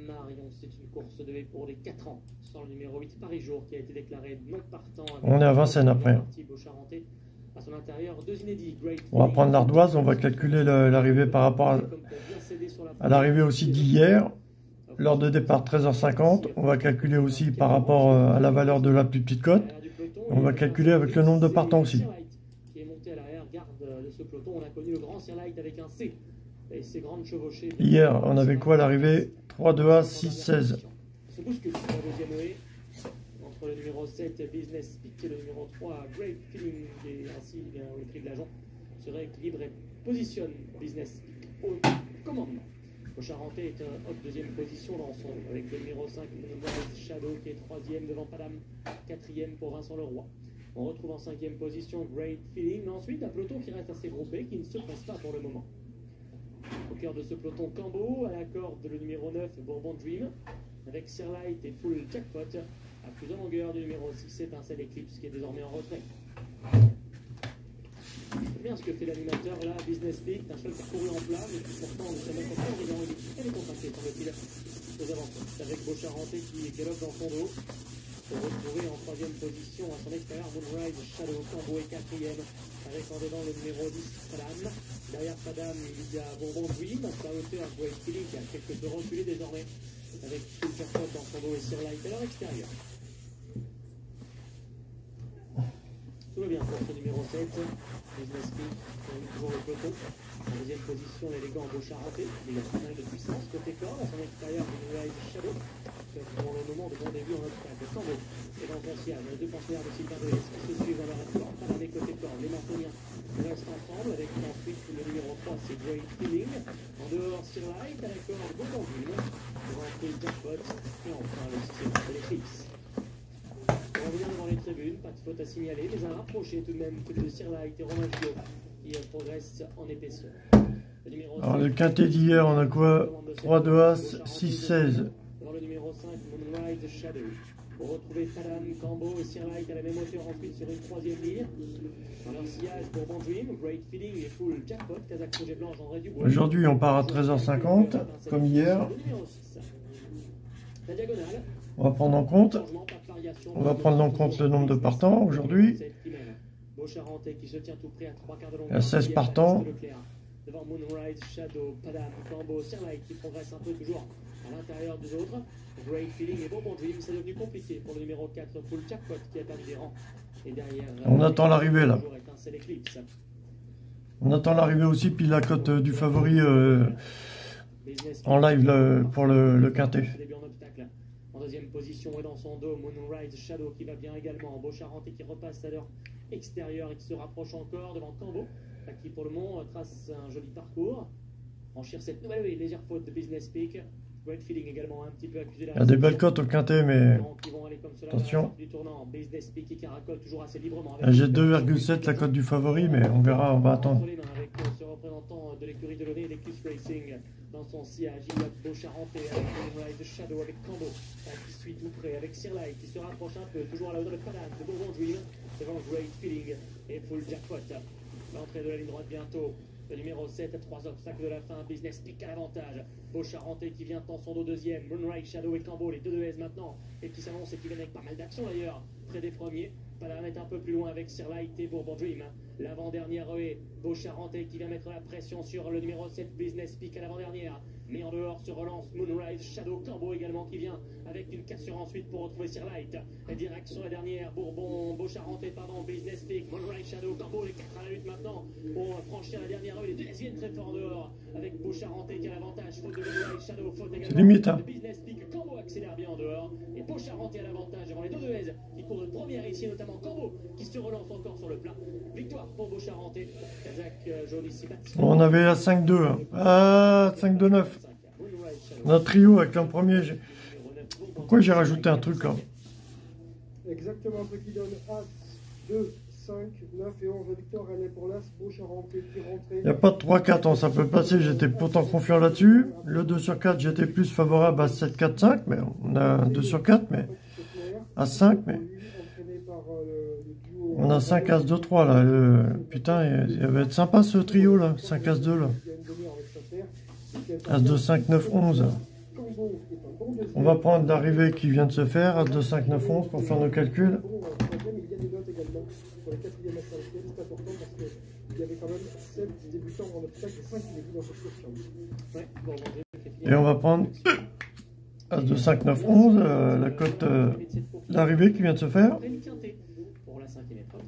Marion. C'est une course de V pour les 4 ans. Sans le numéro 8, Paris-Jour, qui a été déclaré non partant. On est à Vincennes après. À son intérieur, 2 inédits. On va prendre l'ardoise, on va calculer l'arrivée par rapport à... à l'arrivée aussi d'hier, l'heure de départ 13h50. On va calculer aussi par rapport à la valeur de la plus petite cote. On va calculer avec le nombre de partants aussi. Qui est monté à l'arrière-garde de ce peloton. On a connu le grand Sirlight avec un C. Et ses grandes chevauchées. Hier, on avait quoi à l'arrivée? 3, 2, A, 6, 16. Se bouscule sur la deuxième haie entre le numéro 7 Business Peak et le numéro 3 Great Feeling, et ainsi le cri de l'agent se rééquilibre et positionne Business Peak au commandement. Le Charentais est en haute deuxième position dans son avec le numéro 5 Shadow qui est troisième devant Padam, quatrième pour Vincent Leroy. On retrouve en cinquième position Great Feeling, mais ensuite un peloton qui reste assez groupé, qui ne se presse pas pour le moment. Au cœur de ce peloton, Cambo, à la corde le numéro 9, Bourbon Dream, avec Sirlight et Full Jackpot, à plus de longueur du numéro 6, Étincelle Eclipse, qui est désormais en retrait. C'est bien ce que fait l'animateur là, Business Peak, un cheval qui a couru en plat, mais qui pourtant ne s'est même pas fait, elle est contactée, semble-t-il, aux avantages, avec Beaucharentais qui galope dans son dos. Pour retrouver en troisième position à son extérieur Moonrise, Shadow, Cambo est quatrième, avec en dedans le numéro 10, Padam. Derrière Padam, il y a Bourbon Dream, sa hauteur Great Feeling qui a quelque peu reculé désormais, avec Full Jackpot dans son dos et Sirlight à leur extérieur. Tout va bien pour ce numéro 7, Business Peak, toujours le peloton. En deuxième position, l'élégant Beaucharentais, il a pas mal de puissance côté corps, à son extérieur Moonrise, Shadow. Pour le moment de bon début en obstacle. Cambo est dans son sillage. Les deux pensionnaires de Sylvain Delès qui se suivent dans leur effort. Pas les côtés corps. Les Martoniens restent ensemble avec ensuite le numéro 3, c'est Great Feeling. En dehors, Sirlight à la corde Bourbon Dream. Devant Full Jackpot. Et enfin le 6e, c'est l'Eclipse. On revient devant les tribunes. Pas de faute à signaler. Mais un rapproché tout de même que de Sirlight et Romain Gillot qui progresse en épaisseur. Alors le quintet d'hier, on a quoi? 3, 2, As, 6, 16. Le numéro 5, Moonrise Shadow. Pour retrouver Padam, Cambo et Sirlight à la même hauteur ensuite sur une troisième ligne. Dans leur sillage, Bourbon Dream, Great Feeling et Full Jackpot, Kazakh Projet Blanche, André Dubois. Aujourd'hui, on part à 13h50, comme hier. La diagonale. On va prendre en compte le nombre de partants aujourd'hui. Beaucharentais qui se tient tout près à 3 quarts de longueur. Il y a 16 partants. Devant Moonrise, Shadow, Padam, Cambo, Sirlight qui progresse un peu toujours à l'intérieur des autres. Great Feeling et Bourbon Dream, c'est devenu compliqué pour le numéro 4, Full Jackpot qui a perdu des rangs. Et derrière, on attend l'arrivée là. On attend l'arrivée aussi, puis la cote du favori en live pour le quintet. En deuxième position et dans son dos, Moonrise Shadow qui va bien également. Beaucharentais qui repasse à leur extérieur et qui se rapproche encore devant Cambo, qui pour le moment trace un joli parcours. Franchir cette nouvelle légère faute de Business Peak. Great Feeling également un petit peu accusé. Il y a des belles cotes au quintet, mais attention. J'ai 2,7 la cote du favori, mais on verra, on va attendre. Avec ce représentant de l'écurie de l'Oné, l'Eclipse Racing, dans son sillage, il y a Beaucharentais avec Moonrise Shadow, avec Cambo qui suit tout près, avec Sirlight qui se rapproche un peu, toujours à la hauteur de Padam, de Bourbon Dream, devant Great Feeling et Full Jackpot. L'entrée de la ligne droite bientôt. Le numéro 7 à 3 obstacles de la fin, Business Peak à l'avantage. Beaucharentais qui vient dans son dos deuxième, Moonrise Shadow et Cambo, les deux de S maintenant, et qui s'annonce et qui viennent avec pas mal d'action d'ailleurs, près des premiers. Padam est un peu plus loin avec Sirlight et Bourbon Dream. L'avant-dernière est Beaucharentais qui vient mettre la pression sur le numéro 7, Business Peak à l'avant-dernière. Mais en dehors se relance Moonrise Shadow, Cambo également qui vient avec une cassure ensuite pour retrouver Sirlight. La direction la dernière, Beaucharentais, pardon, Business Peak, Moonrise Shadow, Cambo, les 4 à la lutte maintenant pour franchir la dernière rue. Les deux viennent très fort dehors avec Beaucharentais qui a l'avantage. Faute de Moonrise Shadow, faute également limite, hein. de Business Peak, Cambo accélère bien en dehors. Et Beaucharentais à l'avantage devant les deux de S qui courent de première ici, notamment Cambo qui se relance encore sur le plat. Victoire pour Beaucharentais. Kazakh joli ici. On avait à 5-2, à 5-2-9. Notre trio avec l'an premier. Pourquoi j'ai rajouté un truc là? Exactement, ce qui donne As, 2, 5, 9 et 11. Victoire, elle est pour l'As, Beaucharentais qui rentrait. Il n'y a pas de 3-4 ans, ça peut passer. J'étais pourtant confiant là-dessus. Le 2 sur 4, j'étais plus favorable à 7-4-5, mais on a un 2 sur 4, mais à 5, mais on a 5 As 2 3 là. Putain, il va être sympa ce trio là, 5 As 2 là. As 2 5 9 11. On va prendre l'arrivée qui vient de se faire, As 2 5 9 11 pour faire nos calculs. Il y avait quand même 7 débutants en obstacle et 5 qui débutent dans cette course. Et on va prendre As de 5, 9, 11, la cote d'arrivée qui vient de se faire. Pour la cinquième épreuve.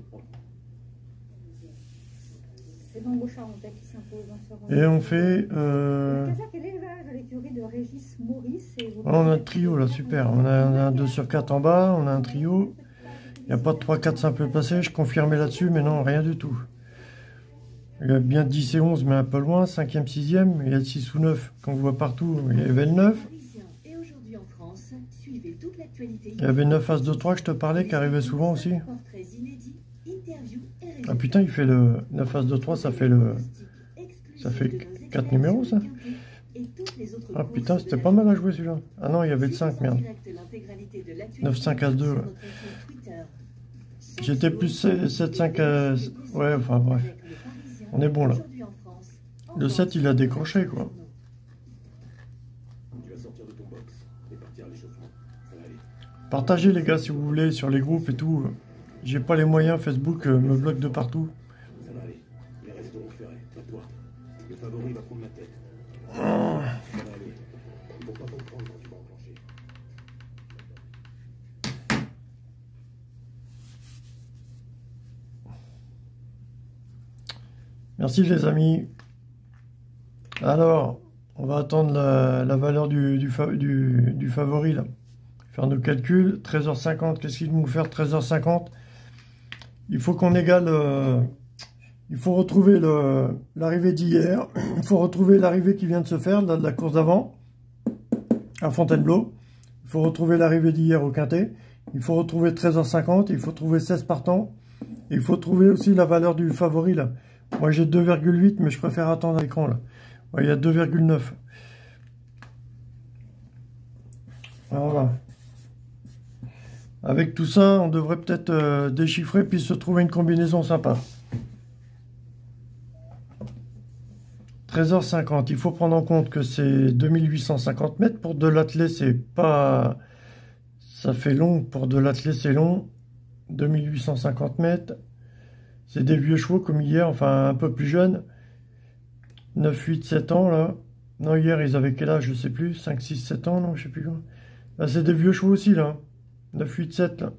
C'est donc Beauchard en tête qui s'impose dans ce round. Et on fait... Le Kazakh et l'élevage de l'écurie de Régis Maurice. On a un trio là, super. On a un 2 sur 4 en bas, on a un trio. Il n'y a pas de 3, 4 simples placés, je confirmais là-dessus, mais non, rien du tout. Il y a bien 10 et 11, mais un peu loin, 5e, 6e, il y a le 6 ou 9 qu'on voit partout, il y avait le 9. Il y avait 9 As de 3 que je te parlais, qui arrivait souvent aussi. Ah putain, il fait le 9 As de 3, ça fait 4 numéros ça. Ah putain, c'était pas mal à jouer celui-là. Ah non, il y avait le 5, merde. 9, 5, As 2. Ouais. J'étais plus 7, 5, ouais, enfin bref. On est bon là. Le 7, il a décroché quoi. Tu vas sortir de ton box et partir à l'échauffement. Ça va aller. Partagez les gars si vous voulez sur les groupes et tout. J'ai pas les moyens, Facebook me bloque de partout. Ça va aller. Les resteront ferrés, pas toi. Le favori va prendre la tête. Oh. Ça va aller. Ils vont pas comprendre quand tu vas enclencher. Merci les amis. Alors, on va attendre la valeur du favori là. Faire nos calculs. 13h50, qu'est-ce qu'il va nous faire 13h50? Il faut qu'on égale... il faut retrouver l'arrivée d'hier. Il faut retrouver l'arrivée qui vient de se faire, là, de la course d'avant, à Fontainebleau. Il faut retrouver l'arrivée d'hier au Quintet. Il faut retrouver 13h50. Il faut trouver 16 partants. Et il faut trouver aussi la valeur du favori là. Moi j'ai 2,8, mais je préfère attendre à l'écran là. Ouais, il y a 2,9. Voilà. Avec tout ça, on devrait peut-être déchiffrer puis se trouver une combinaison sympa. 13h50, il faut prendre en compte que c'est 2850 mètres. Pour de l'athlé, c'est pas... Ça fait long, pour de l'athlé, c'est long. 2850 mètres. C'est des vieux chevaux comme hier, enfin un peu plus jeunes. 9, 8, 7 ans là. Non, hier ils avaient quel âge, je sais plus. 5, 6, 7 ans, non, je sais plus. Là, c'est des vieux chevaux aussi là. 9, 8, 7 là.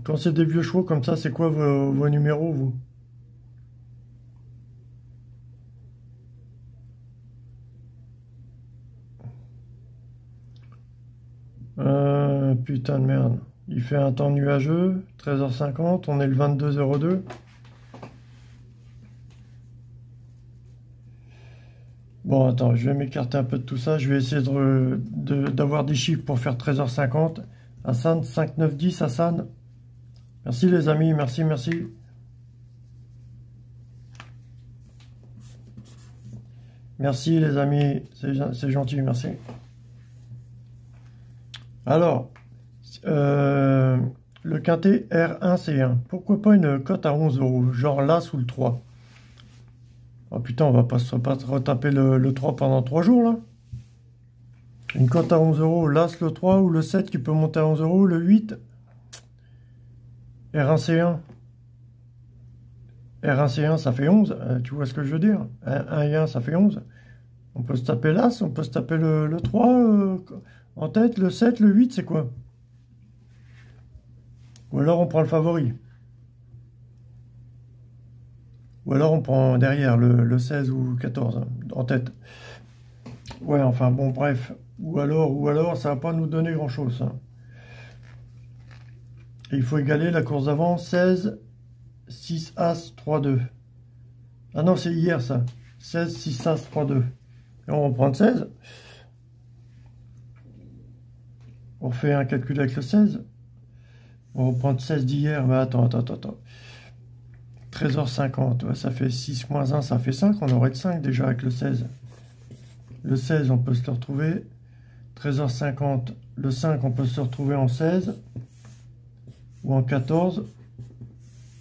Quand c'est des vieux chevaux comme ça, c'est quoi vos numéros, vous? Putain de merde. Il fait un temps nuageux. 13h50. On est le 22h02. Bon, attends. Je vais m'écarter un peu de tout ça. Je vais essayer d'avoir des chiffres pour faire 13h50. Hassan, 5, 9, 10. Hassan. Merci les amis. Merci, merci. Merci les amis. C'est gentil. Merci. Alors... le quintet R1C1. Pourquoi pas une cote à 11 €, genre l'As ou le 3. Oh putain, on va pas retaper le 3 pendant 3 jours là. Une cote à 11 €, l'As, le 3 ou le 7 qui peut monter à 11 €, le 8. R1C1. R1C1 ça fait 11, tu vois ce que je veux dire? 1 et 1 ça fait 11. On peut se taper l'As, on peut se taper le 3 en tête, le 7, le 8 c'est quoi? Ou alors on prend le favori. Ou alors on prend derrière le 16 ou 14 en tête. Ouais, enfin bon, bref. Ou alors ça va pas nous donner grand chose. Ça. Et il faut égaler la course d'avant. 16, 6, As, 3, 2. Ah non, c'est hier ça. 16, 6, As, 3, 2. Et on va prendre 16. On fait un calcul avec le 16. On va prendre 16 d'hier. Mais attends. 13h50. Ouais, ça fait 6 moins 1, ça fait 5. On aurait de 5 déjà avec le 16. Le 16, on peut se le retrouver. 13h50. Le 5, on peut se retrouver en 16. Ou en 14.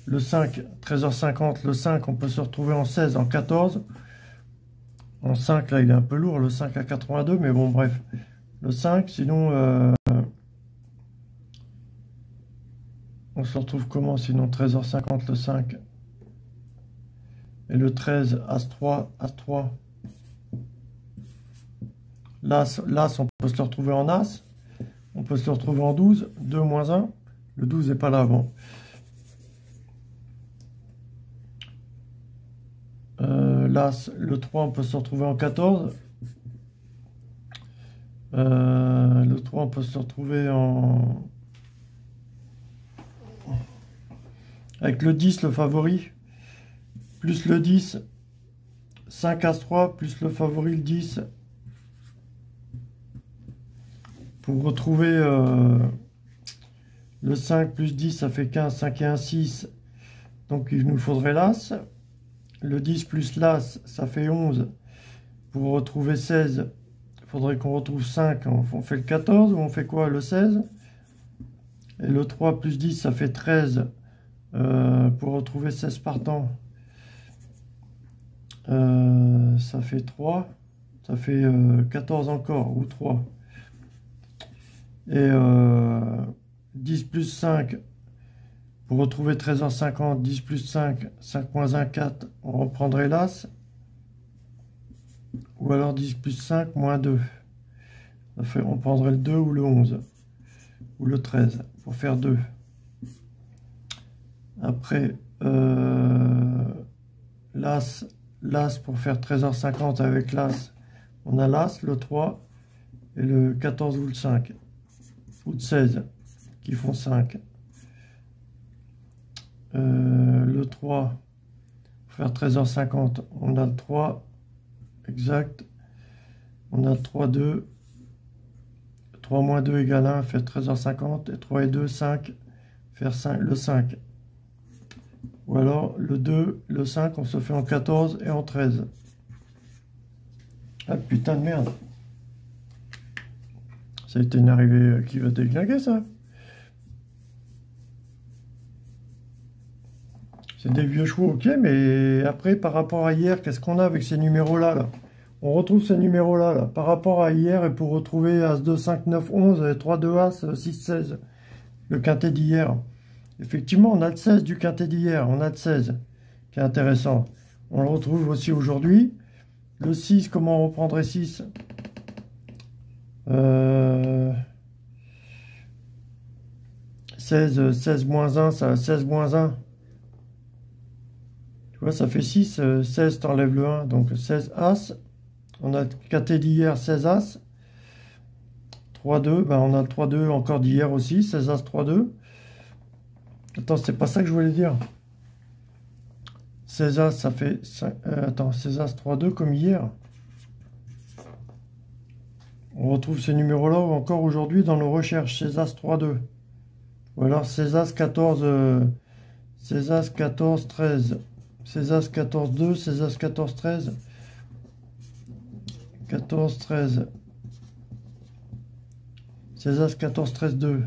Le 5, 13h50. Le 5, on peut se retrouver en 16, en 14. En 5, là, il est un peu lourd. Le 5 à 82. Mais bon, bref. Le 5, sinon... on se retrouve comment sinon 13h50 le 5? Et le 13, As-3, As-3. L'As, on peut se le retrouver en As. On peut se le retrouver en 12, 2 moins 1. Le 12 n'est pas là, bon. L'As, le 3, on peut se retrouver en 14. Le 3, on peut se retrouver en... avec le 10, le favori, plus le 10, 5 As-3, plus le favori, le 10. Pour retrouver le 5 plus 10, ça fait 15, 5 et 1, 6. Donc il nous faudrait l'As. Le 10 plus l'As, ça fait 11. Pour retrouver 16, il faudrait qu'on retrouve 5. On fait le 14 ou on fait quoi? Le 16. Et le 3 plus 10, ça fait 13. Pour retrouver 16 partants, ça fait 3. Ça fait 14 encore, ou 3. Et 10 plus 5, pour retrouver 13h50, 10 plus 5, 5 moins 1, 4, on reprendrait l'As. Ou alors 10 plus 5, moins 2. Ça fait, on prendrait le 2 ou le 11. Ou le 13, pour faire 2. Après, l'As pour faire 13h50 avec l'As, on a l'As, le 3, et le 14 ou le 5. Ou de 16 qui font 5. Le 3 pour faire 13h50, on a le 3 exact, on a le 3, 2, 3 moins 2 égale 1 fait 13h50, et 3 et 2, 5, faire 5, le 5. Ou alors le 2, le 5, on se fait en 14 et en 13. Ah putain de merde. Ça a été une arrivée qui va déglinguer, ça. C'est des vieux chevaux, ok, mais après, par rapport à hier, qu'est-ce qu'on a avec ces numéros-là, là? On retrouve ces numéros-là, là, par rapport à hier, et pour retrouver As 2, 5, 9, 11, et 3, 2, As, 6, 16, le quintet d'hier. Effectivement, on a le 16 du quintet d'hier, on a le 16, qui est intéressant. On le retrouve aussi aujourd'hui. Le 6, comment on reprendrait 6 ? 16 moins 1, ça 16 moins 1. Tu vois, ça fait 6. 16, t'enlèves le 1. Donc 16 As. On a le quintet d'hier, 16 As. 3-2. Ben, on a le 3-2 encore d'hier aussi. 16 As, 3-2. Attends, c'est pas ça que je voulais dire. 16 As, ça fait... 16 As, 3-2 comme hier. On retrouve ces numéros-là encore aujourd'hui dans nos recherches. 16 As, 3-2. Ou alors 16 As, 14... 16 As, 14, 13. 16 As, 14, 2. 16 As, 14, 13. 14, 13. 16 As, 14, 13, 2.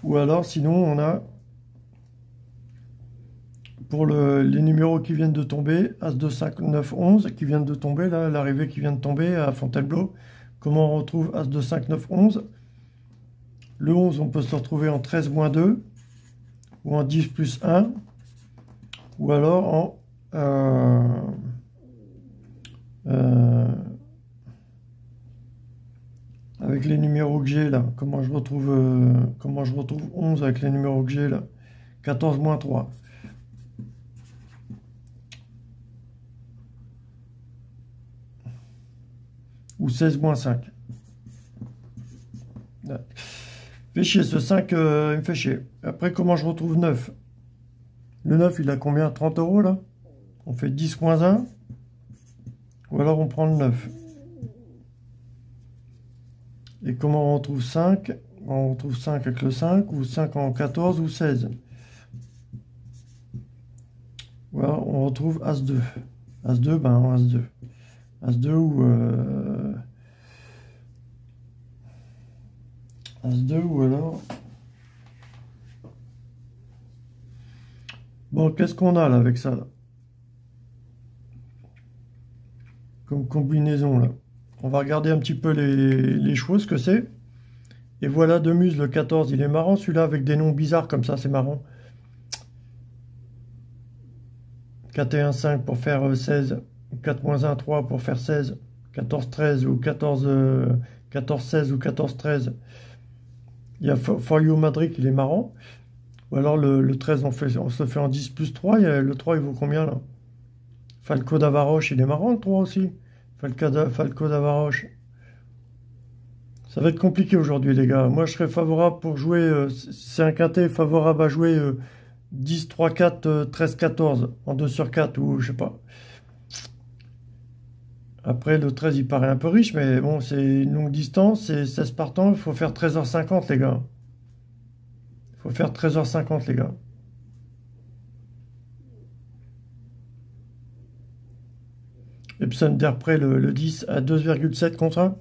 Ou alors, sinon, on a... Pour les numéros qui viennent de tomber, As 2, 5, 9, 11, qui viennent de tomber, là, l'arrivée qui vient de tomber à Fontainebleau. Comment on retrouve As 2, 5, 9, 11? Le 11, on peut se retrouver en 13 moins 2, ou en 10 plus 1, ou alors en... avec les numéros que j'ai là, comment je retrouve 11 avec les numéros que j'ai là? 14 moins 3. Ou 16 moins 5. Fait chier, ce 5, il me fait chier. Après, comment je retrouve 9? Le 9, il a combien? 30 € là? On fait 10 moins 1. Ou alors on prend le 9. Et comment on retrouve 5? On retrouve 5 avec le 5, ou 5 en 14, ou 16. Ou alors on retrouve As 2. As 2, ben en As 2. As 2 ou... As 2 ou alors... Bon, qu'est-ce qu'on a là avec ça là? Comme combinaison là. On va regarder un petit peu les chevaux, ce que c'est. Et voilà, de Muse, le 14. Il est marrant celui-là, avec des noms bizarres comme ça, c'est marrant. 4 et 1, 5 pour faire 16. 4 moins 1, 3 pour faire 16. 14, 13 ou 14, 14, 16 ou 14, 13. Il y a For You Madrid, il est marrant. Ou alors le 13, on se fait en 10 plus 3. Le 3, il vaut combien là? Falco d'Avaroche, il est marrant le 3 aussi. Falco d'Avaroche. Ça va être compliqué aujourd'hui les gars. Moi je serais favorable pour jouer, c'est un quintet favorable à jouer 10, 3, 4, 13, 14 en 2 sur 4 ou je sais pas. Après le 13 il paraît un peu riche mais bon c'est une longue distance, c'est 16 partants, il faut faire 13h50 les gars. Il faut faire 13h50 les gars. Epson d'Airprey le 10 à 2,7 contre 1.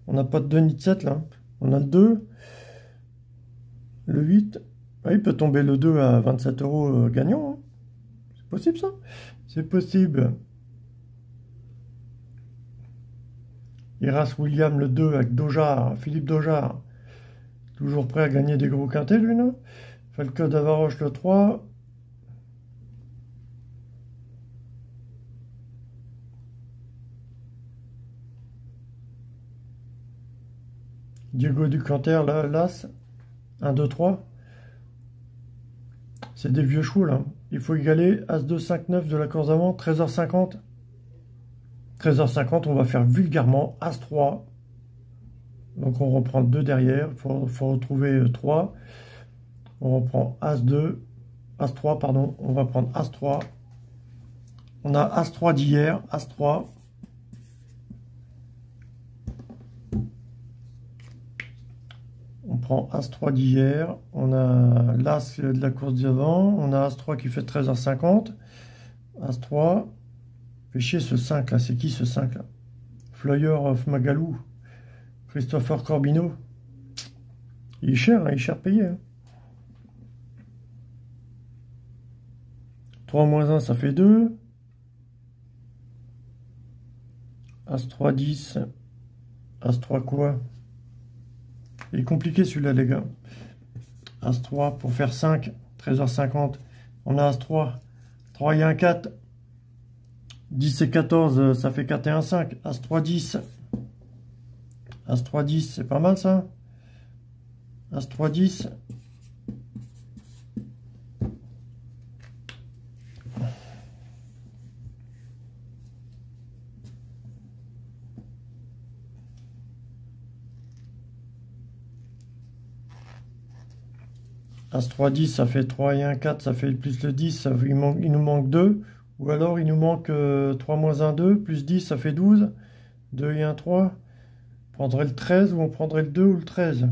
On n'a pas de 2 ni de 7 là. On a le 2. Le 8. Ah, il peut tomber le 2 à 27 € gagnant. Hein. C'est possible ça? C'est possible. Iras William le 2 avec Dojar. Philippe Dojar. Toujours prêt à gagner des gros quintés lui là. Falco d'Avaroche le 3. Diego Ducanter, là, l'As, 1, 2, 3. C'est des vieux chevaux, là. Il faut égaler As 2, 5, 9 de la course d'avant, 13h50. 13h50, on va faire vulgairement As 3. Donc on reprend 2 derrière, il faut retrouver 3. On reprend As 2, As 3, pardon. On va prendre As 3. On a As 3 d'hier, As 3. On prend As-3 d'hier, on a l'As de la course d'avant, on a As-3 qui fait 13h50, As-3, fait chier ce 5 là, c'est qui ce 5 là? Flyer of Magalou, Christopher Corbino, il est cher, hein, il est cher payé. Hein. 3 moins 1 ça fait 2, As-3 10, As-3 quoi? Il est compliqué celui-là les gars. As-3 pour faire 5, 13h50. On a As-3, 3 et 1, 4. 10 et 14, ça fait 4 et 1, 5. As-3, 10. As-3, 10, c'est pas mal ça. As-3, 10. As-3, 10, ça fait 3 et 1, 4, ça fait plus le 10, il nous manque 2. Ou alors il nous manque 3 moins 1, 2, plus 10, ça fait 12. 2 et 1, 3. On prendrait le 13 ou on prendrait le 2 ou le 13.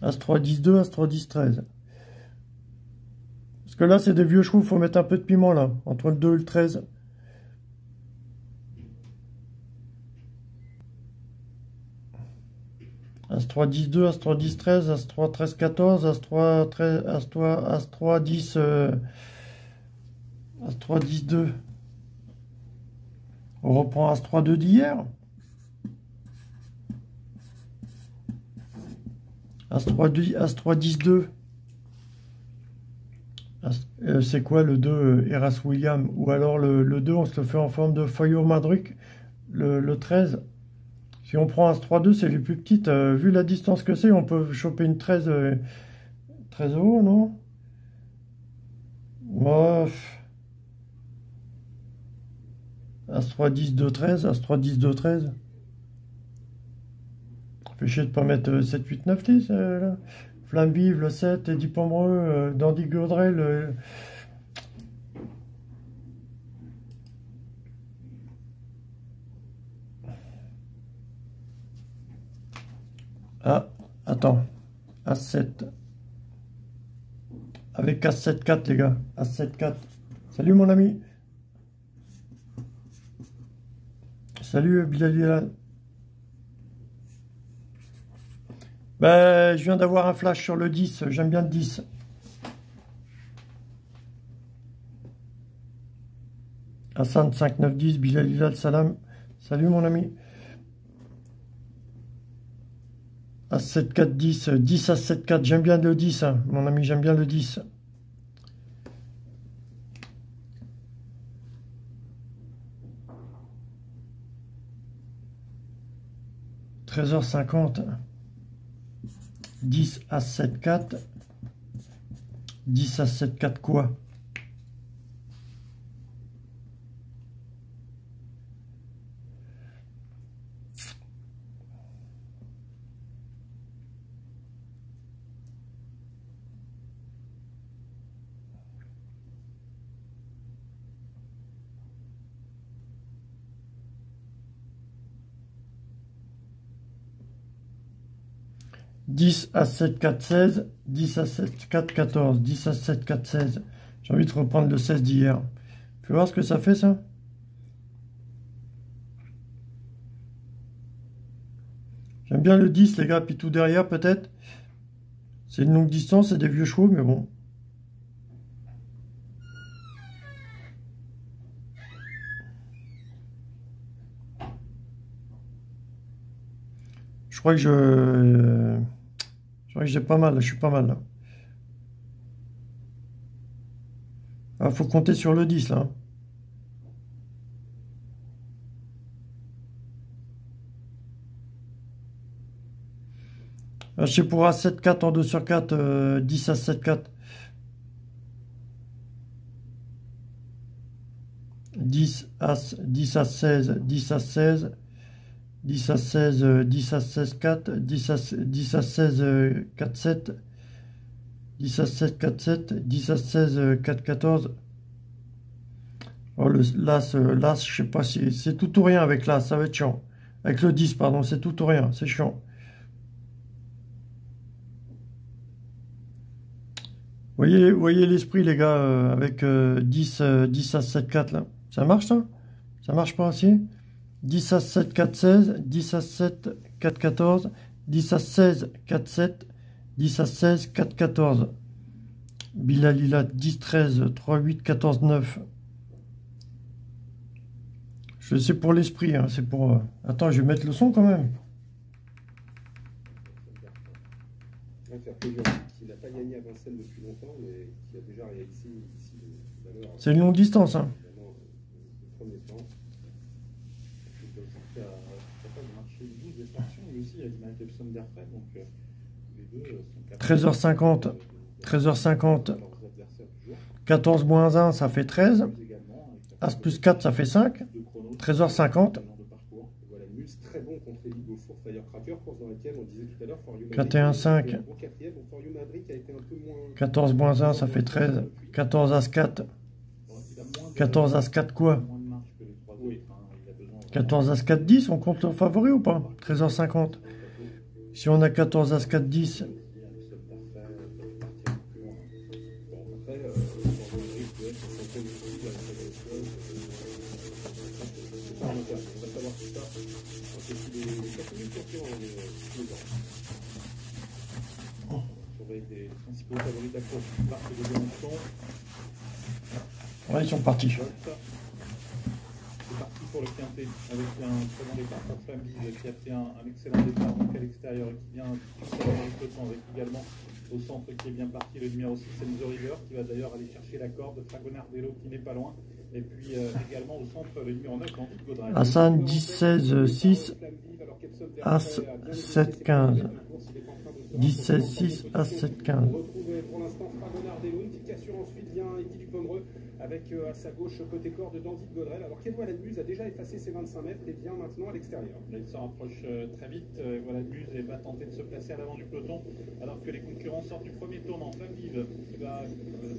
As-3, 10, 2, As-3, 10, 13. Parce que là, c'est des vieux chevaux, il faut mettre un peu de piment là, entre le 2 et le 13. As-3, 10, 2, As-3, 10, 13, As-3, 13, 14, As-3, 13, As-3, 10, As-3, 10, 2. On reprend As-3, 2 d'hier. As-3, 10, 2. C'est quoi le 2 Eras William? Ou alors le 2, on se le fait en forme de Foyer Madruc, le 13. Si on prend As-3, 2, c'est les plus petites. Vu la distance que c'est, on peut choper une 13, 13 €, non? Bref. As-3, 10, 2, 13. As-3, 10, 2, 13. Fait chier de pas mettre 7, 8, 9, 10. Là. Flamme vive, le 7, Eddie Pomereux, Dandy Gaudrel. Ah, attends. As-7. Avec As-7, 4, les gars. As-7, 4. Salut, mon ami. Salut, Bilal. Ben, je viens d'avoir un flash sur le 10. J'aime bien le 10. Hassan, 5, 9, 10. Bilal, salam. Salut, mon ami. As-7, 4, 10. 10, As-7, 4. J'aime bien le 10, hein, mon ami. J'aime bien le 10. 13h50. 10 As 7 4. 10 As 7 4 quoi? Dix As 7 4 16, 10 As 7 4 14, 10 As 7 4 16. J'ai envie de reprendre le 16 d'hier. Fais voir ce que ça fait ça. J'aime bien le 10 les gars, puis tout derrière peut-être. C'est une longue distance, c'est des vieux chevaux, mais bon. Je crois que j'ai pas mal, je suis pas mal là. Ah, faut compter sur le 10 là. Je sais pour A7 4 en 2 sur 4, 10 à 7 4. 10 As 16, 10 à 16. 10 à 16, 10 à 16, 4, 10 à 16, 4, 7, 10 à 7, 4, 7, 10 à 16, 4, 14. Oh, l'As, je sais pas si c'est tout ou rien avec l'As, ça va être chiant. Avec le 10, pardon, c'est tout ou rien, c'est chiant. Voyez l'esprit, les gars, avec 10 à 7, 4, là. Ça marche, ça? Ça marche pas aussi? 10 à 7, 4, 16, 10 à 7, 4, 14, 10 à 16, 4, 7, 10 à 16, 4, 14. Bilalila, 10, 13, 3, 8, 14, 9. C'est pour l'esprit, hein, c'est pour... Attends, je vais mettre le son quand même. Qui n'a pas gagné à Vincennes depuis longtemps, mais qui a déjà réalisé ici des valeurs. C'est une longue distance, hein. Le premier temps. Capable de marcher 12 extensions, lui aussi avec Michael Epsom d'Airfray, donc les deux sont capables. 13h50, 13h50, 14 moins 1, ça fait 13. As plus 4, ça fait 5. 13h50. Très bon contre Elite Beaufour, Firecracker, course dans laquelle on disait tout à l'heure, 41-5. 14 moins 1, ça fait 13. 14 As 4. 14 As 4 quoi? 14 As 4 10, on compte le favori ou pas? 13h50. Si on a 14 As 4 10. Ouais, ils sont partis. C'est parti pour le quintet avec un très bon départ pour Flamby qui a fait un excellent départ donc à l'extérieur et qui vient tout seul dans le peloton avec également au centre qui est bien parti le numéro 6 Enzo River qui va d'ailleurs aller chercher la corde, Fragonardello qui n'est pas loin et puis également au centre le numéro 9 Andy Gaudrin. Hassan 10 16 6 As 7 15. 10 16 6 As 7 15. Pour l'instant Fragonardello qui assure ensuite vient Eddie Dupomereux avec à sa gauche côté corde d'Andy de Gaudrel. Alors Kenwa Ladmuse a déjà effacé ses 25 mètres et vient maintenant à l'extérieur. Il se rapproche très vite. Voilà, Ladmuse va tenter de se placer à l'avant du peloton alors que les concurrents sortent du premier tournant. Flamme Vive qui va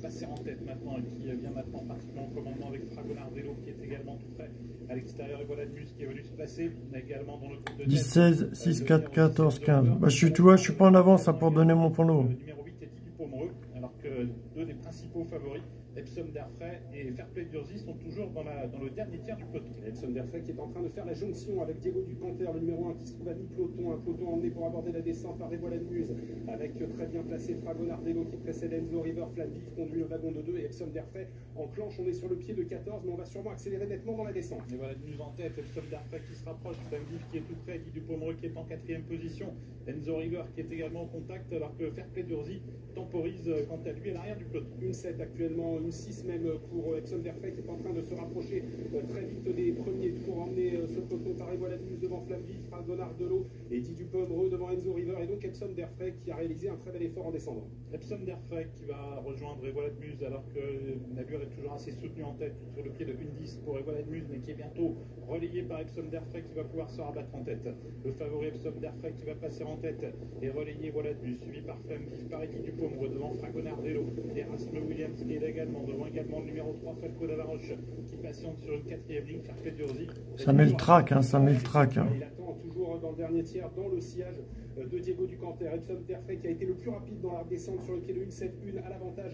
passer en tête maintenant et qui vient maintenant pratiquement en commandement avec Fragonardello qui est également tout près à l'extérieur. Et voilà Ladmuse qui est venu se placer également dans le groupe de 10 16 6 4 14 15. Bah, je suis pas en avance hein, pour donner mon prono. Le numéro 8 est Eddie Dupomereux alors que deux des principaux favoris Epsom d'Airfray et Fairplay d'Urzy sont toujours dans le dernier tiers du peloton. Epsom d'Airfray qui est en train de faire la jonction avec Diego Duponter, le numéro 1 qui se trouve à mi-peloton, un peloton emmené pour aborder la descente par Revoil Ladmuse avec très bien placé Fragonardello qui précède Enzo River, Flamme Vive conduit le wagon de 2 et Epsom d'Airfray en planche. On est sur le pied de 14 mais on va sûrement accélérer nettement dans la descente. Et voilà Ladmuse en tête, Epsom d'Airfray qui se rapproche, Flamme Vive qui est tout près, Guy Dupomereux qui est en 4e position, Enzo River qui est également au contact alors que Fairplay d'Urzy temporise quant à lui à l'arrière du peloton. Une 7 actuellement une 6 même pour Epsom Derfray qui est en train de se rapprocher très vite des premiers pour emmener ce peloton par Voilà News devant Flavie, Fragonard Delot et Eddie Dupomreux devant Enzo River et donc Epsom Derfray qui a réalisé un très bel effort en descendant. Epsom Derfray qui va rejoindre Voilà News alors que Nabur est toujours assez soutenu en tête sur le pied de 1-10 pour Voilà News mais qui est bientôt relayé par Epsom Derfray qui va pouvoir se rabattre en tête. Le favori Epsom Derfray qui va passer en tête et relayé Voilà News suivi par Flamvie, par Eddie Dupomreux devant Fragonard Delot et Erasme Williams qui est là également devant également le numéro 3 Falco Davaroche qui patiente sur une 4e ligne, Fairplay d'Urzy. Ça met le trac, hein, ça met le trac. Hein. Il attend toujours dans le dernier tiers, dans le sillage de Diego Ducanter. Epsom Derfray qui a été le plus rapide dans la descente sur le pied de 1-7-1 à l'avantage.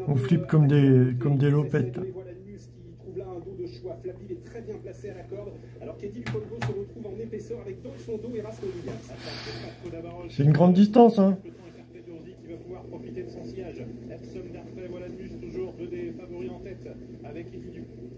On flippe comme des lopettes. Voilà News qui trouve là un dos de choix. Flaville est très bien placé à la corde, alors qu'Eddie Dupomreux se retrouve en épaisseur avec dans son dos Erasme Williams. C'est une grande distance, hein. Qui va pouvoir profiter de son sillage. Epsom Derfray, Voilà News, toujours deux des favoris en tête, avec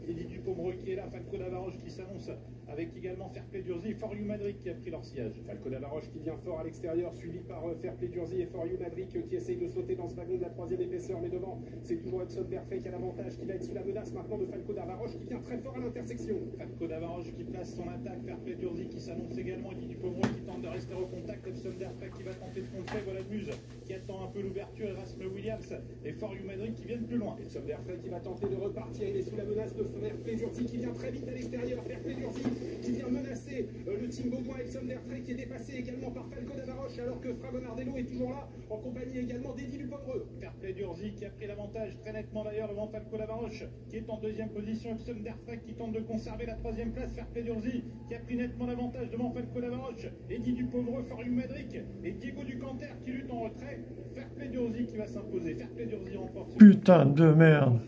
Eddie Dupomreux qui est là, Falco Davaroche qui s'annonce, avec également Fairplay d'Urzy et For You Madrid qui a pris leur sillage. Falco Davaroche qui vient fort à l'extérieur, suivi par Fairplay d'Urzy et For You Madrid qui essaye de sauter dans ce wagon de la 3e épaisseur, mais devant, c'est toujours Epsom Derfray qui a l'avantage, qui va être sous la menace maintenant de Falco Davaroche qui vient très fort à l'intersection. Falco Davaroche qui place son attaque, Fairplay d'Urzy qui s'annonce également, Eddie Dupomreux qui tente de rester au contact, Epsom Derfray qui va tenter de contrer, Voilà News qui attend un peu l'ouverture, Erasme Williams et For You Madrid qui viennent plus loin. Epsom Derfray qui va tenter de repartir, il est sous la menace de Fairplay d'Urzy qui vient très vite à l'extérieur, Fairplay d'Urzy qui vient menacer le team Beaudoin. Epsom Derfray qui est dépassé également par Falco Davaroche alors que Fragonard Delot est toujours là en compagnie également d'Eddie Dupomreux. Fairplay d'Urzy qui a pris l'avantage très nettement d'ailleurs devant Falco Davaroche qui est en 2e position. Epsom Derfray qui tente de conserver la 3e place. Fairplay d'Urzy qui a pris nettement l'avantage devant Falco Davaroche, Eddie Dupomreux, For You Madrid et Diego Ducanter qui lutte en retrait. Fairplay d'Urzy qui va s'imposer. Fairplay d'Urzy remporte. Putain de merde.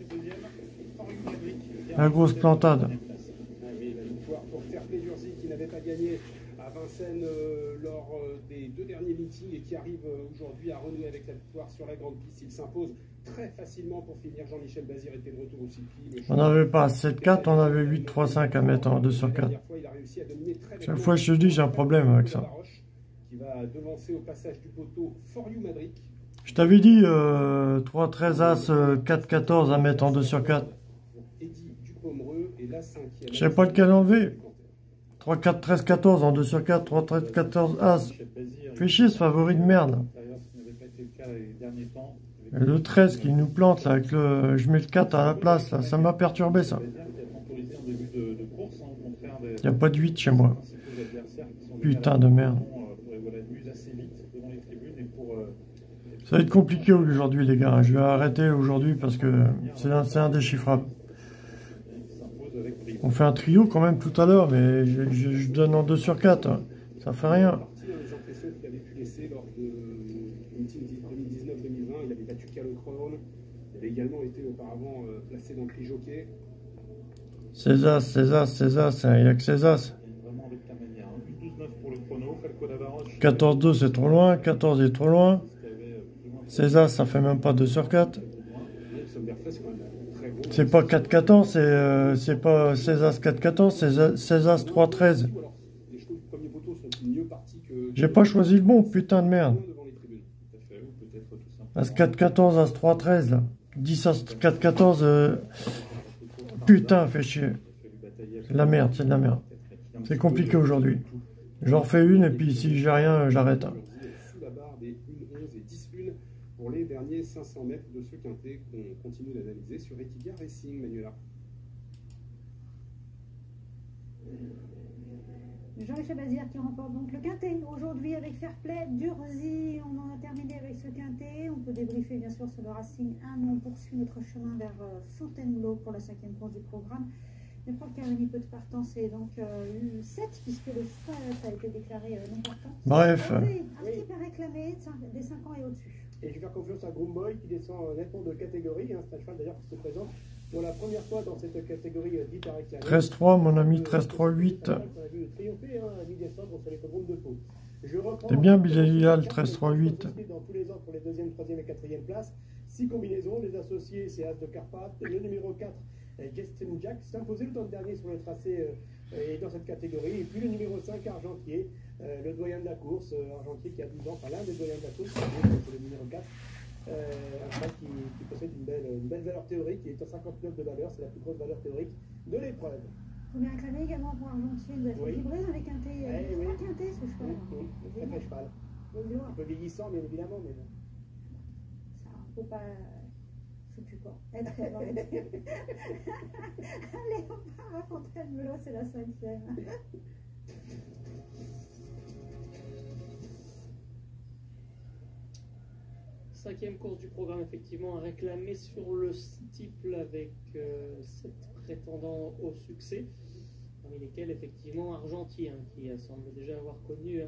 La grosse plantade. Oui, la victoire pour Fairplay d'Urzy qui n'avait pas gagné à Vincennes lors des 2 derniers meetings et qui arrive aujourd'hui à renouer avec la victoire sur la grande piste. Il s'impose très facilement pour finir. Jean-Michel Bazir était de retour au circuit. On n'avait pas 7-4, on avait 8-3-5 à mettre en 2 sur 4. Chaque fois je te dis j'ai un problème avec ça. Qui va devancer au passage du poteau For You Madrid. Je t'avais dit 3-13 As, 4-14 à mettre en 2 sur 4. Je sais pas lequel enlever. 3-4-13-14 en 2 sur 4, 3-13-14 As. Fais chier ce favori de merde. Et le 13 qui nous plante là, avec le... je mets le 4 à la place, là. Ça m'a perturbé ça. Il n'y a pas de 8 chez moi. Putain de merde. Ça va être compliqué aujourd'hui les gars. Je vais arrêter aujourd'hui parce que c'est indéchiffrable. On fait un trio quand même tout à l'heure, mais je donne en 2 sur 4. Ça fait rien. Les impressions qu'il avait pu laisser lors de meeting 2019-2020, il avait battu Calo Crown. Il avait également été auparavant placé dans le prix jockey. César, il n'y a que César. 14-2 c'est trop loin, 14 est trop loin. César ça fait même pas 2 sur 4. C'est pas 4-14, c'est pas César 4-14, c'est César 3-13. J'ai pas choisi le bon, putain de merde. As 4-14, As 3-13 là. 10 As 4-14, putain, fait chier. C'est de la merde, c'est de la merde. C'est compliqué aujourd'hui. J'en refais une et puis si j'ai rien, j'arrête. Sous la barre des 1-11 et 10-1 pour les derniers 500 mètres de ce quintet qu'on continue d'analyser sur Equidia Racing, Manuela. Jean-Michel Bazir qui remporte donc le quintet aujourd'hui avec Fairplay d'Urzy. On en a terminé avec ce quintet. On peut débriefer bien sûr sur le Racing 1, mais on poursuit notre chemin vers Fontainebleau pour la 5e course du programme. Je crois qu'il y a un peu de partance et donc 7 puisque le FAT a été déclaré non partant. Bref. Un petit peu réclamé des 5 ans et au-dessus. Et je vais faire confiance à Groomboy qui descend nettement de catégorie. C'est un cheval d'ailleurs qui se présente pour la première fois dans cette catégorie dite à réclamer. 13-3, mon ami, 13-3-8. On a vu triompher à mi-décembre sur les combons de Pau. C'est bien Bilal 13-3-8. Dans tous les ordres pour les 2e, 3e et 4e places. 6 combinaisons, les associés c'est As de Carpath, le numéro 4 Justin Jack s'est imposé le temps dernier sur le tracé et dans cette catégorie. Et puis le numéro 5 Argentier, le doyen de la course, Argentier qui a 12 ans, enfin l'un des doyens de la course, c'est le numéro 4. Un cheval qui possède une belle valeur théorique, qui est à 59 de valeur, c'est la plus grosse valeur théorique de l'épreuve. Vous bien réclamé également pour Argentier, il doit être équilibré dans les quintés. Il est pas quinté ce cheval. Très cheval. Un peu vieillissant, bien évidemment, mais bon. Ça, faut pas foutu quoi. Être Allez, on part à Fontainebleau, c'est la 5e. Cinquième course du programme, effectivement, réclamée sur le steeple avec 7 prétendants au succès, parmi lesquels, effectivement, Argentier, hein, qui semble déjà avoir connu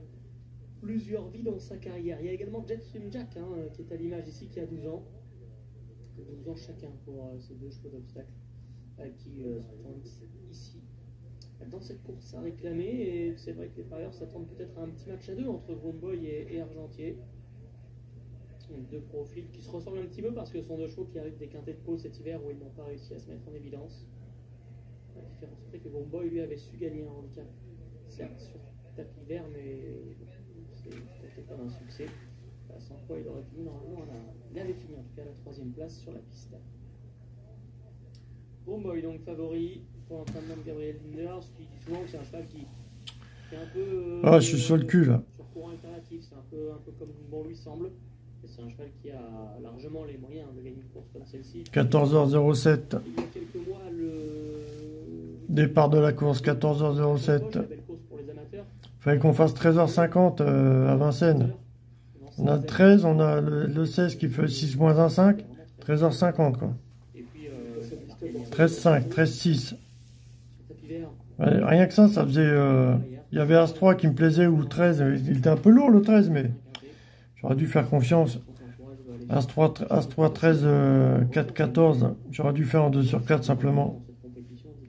plusieurs vies dans sa carrière. Il y a également Jetstream Jack, hein, qui est à l'image ici, qui a 12 ans. 12 ans chacun pour ces deux chevaux d'obstacles qui se tournent ici. Dans cette course à réclamer, et c'est vrai que les parieurs s'attendent peut-être à un petit match à deux entre Gromboy et Argentier. Deux profils qui se ressemblent un petit peu parce que ce sont deux chevaux qui arrivent des quintets de Pau cet hiver où ils n'ont pas réussi à se mettre en évidence. La différence c'est que Gromboy lui avait su gagner un handicap, certes sur tapis vert, mais c'était pas un succès. Sans quoi il aurait fini normalement, il avait fini en tout cas à la 3e place sur la piste. Gromboy donc favori pour l'entraînement de Gabriel Lindner, ce qui dit souvent que c'est un cheval qui est un peu. Ah, je suis sur le cul là. Sur courant alternatif, c'est un peu comme bon lui semble. C'est un cheval qui a largement les moyens de gagner une course comme celle-ci. 14h07. Il y a quelques mois, le départ de la course, 14h07. Fallait qu'on fasse 13h50 à Vincennes. On a le 13, on a le 16 qui fait 6-1-5, 13h50 quoi. 13-5, 13-6. Ouais, rien que ça faisait... Il y avait As-3 qui me plaisait, ou le 13, il était un peu lourd le 13, mais j'aurais dû faire confiance. As-3, 13, 4, 14, j'aurais dû faire en 2 sur 4 simplement.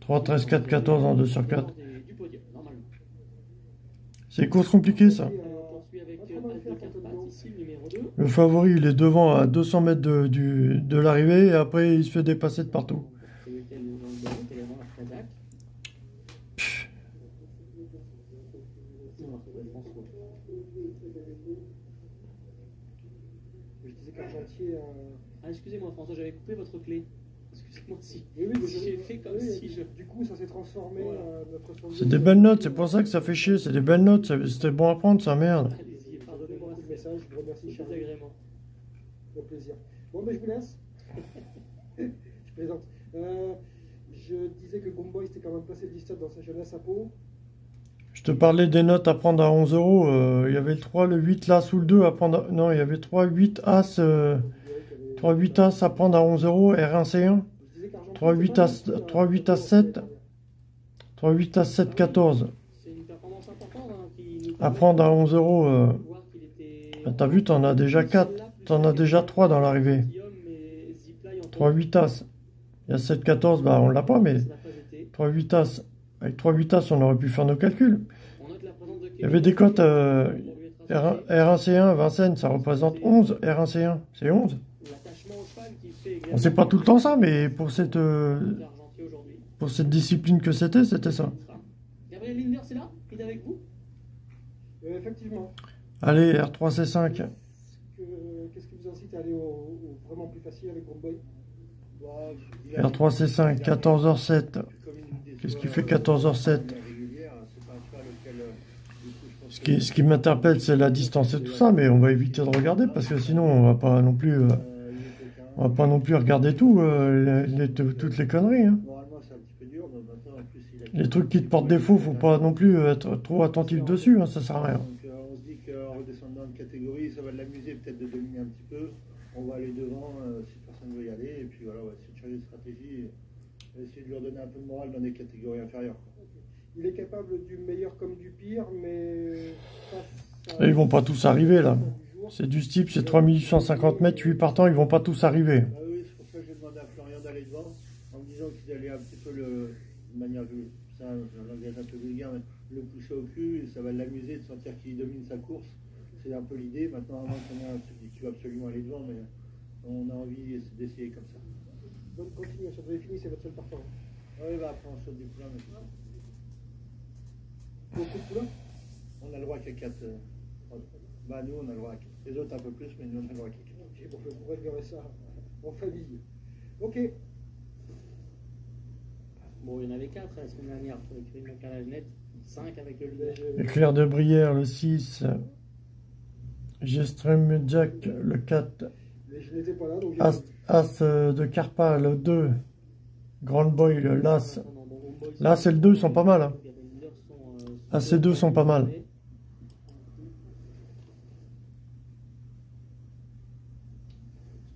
3, 13, 4, 14 en 2 sur 4. C'est une course compliquée ça. Le favori il est devant à 200 mètres de l'arrivée et après il se fait dépasser de partout. Ah, excusez-moi François, j'avais coupé votre clé. Excusez-moi si. Oui, j'ai fait comme si je... Du coup, ça s'est transformé. C'est des belles notes, c'est pour ça que ça fait chier. C'est des belles notes, c'était bon à prendre, ça merde. Allez-y, pardonnez-moi le message, je vous remercie, cher agrément. Au plaisir. Bon, mais je vous laisse. Je plaisante. Je disais que Gromboy c'était quand même passé le 17 dans sa jeunesse à Pau. Je te parlais des notes à prendre à 11 €. Il y avait le 3, le 8 là sous le 2 à prendre. Non, il y avait 3, 8 As. 3, 8 As à prendre à 11 €, R1C1. 3, 8 As, 3, 8 As 7. 3, 8 As 7, 14. À prendre à 11 €. T'as vu, t'en as déjà 4. T'en as déjà 3 dans l'arrivée. 3, 8 As. Il y a 7, 14, bah on l'a pas, mais 3, 8 As. Avec 3, 8 As, on aurait pu faire nos calculs. Il y avait des cotes R1C1, Vincennes, ça représente 11. R1C1, c'est 11. On sait pas tout le temps ça, mais pour cette discipline que c'était ça. Gabriel Lindner, c'est là? Il est avec vous? Effectivement. Allez, R3C5. Qu'est-ce qui vous incite à aller au vraiment plus facile avec Gromboy? R3C5, 14h07. Qu'est-ce qui fait 14h07? Ce qui m'interpelle, c'est la distance et tout ça, mais on va éviter de regarder parce que sinon on va pas non plus regarder tout, toutes les conneries. Hein. Les trucs qui te portent défaut, faut pas non plus être trop attentif dessus, hein, ça sert à rien. On se dit qu'en redescendant de catégorie, ça va l'amuser peut-être de dominer un petit peu. On va aller devant si personne ne veut y aller, et puis voilà, on va essayer de changer de stratégie. Essayer de lui redonner un peu de morale dans des catégories inférieures. Il est capable du meilleur comme du pire, mais... Et ils vont pas tous arriver là. C'est du type, c'est 3850 mètres, 8 partants, ils vont pas tous arriver. Ah oui, c'est pour ça que j'ai demandé à Florian d'aller devant, en me disant qu'il allait un petit peu de manière, ça, un langage un peu vulgaire, mais le pousser au cul, et ça va l'amuser de sentir qu'il domine sa course. C'est un peu l'idée. Maintenant, avant qu'on ait un truc qui va absolument aller devant, mais on a envie d'essayer comme ça. Donc continuation, vous avez fini, c'est votre seul partant. Oui, bah après on saute du poulain maintenant. Beaucoup de poulains? On a le droit qu'à 4. Bah nous on a le droit à 4. Les autres un peu plus, mais nous on a quelques entiers. Bon, je réglerai ça en famille. Ok. Bon, il y en avait 4 la semaine dernière pour l'écurie de Macalagnet, 5 avec le leader. Éclair de Brière, le 6. Gestrem Jack, le 4. Mais je n'étais pas là, donc As de Carpa, le 2. Grand Boy, le l'As. L'As et le 2 sont pas mal. Hein. As et 2 sont pas mal.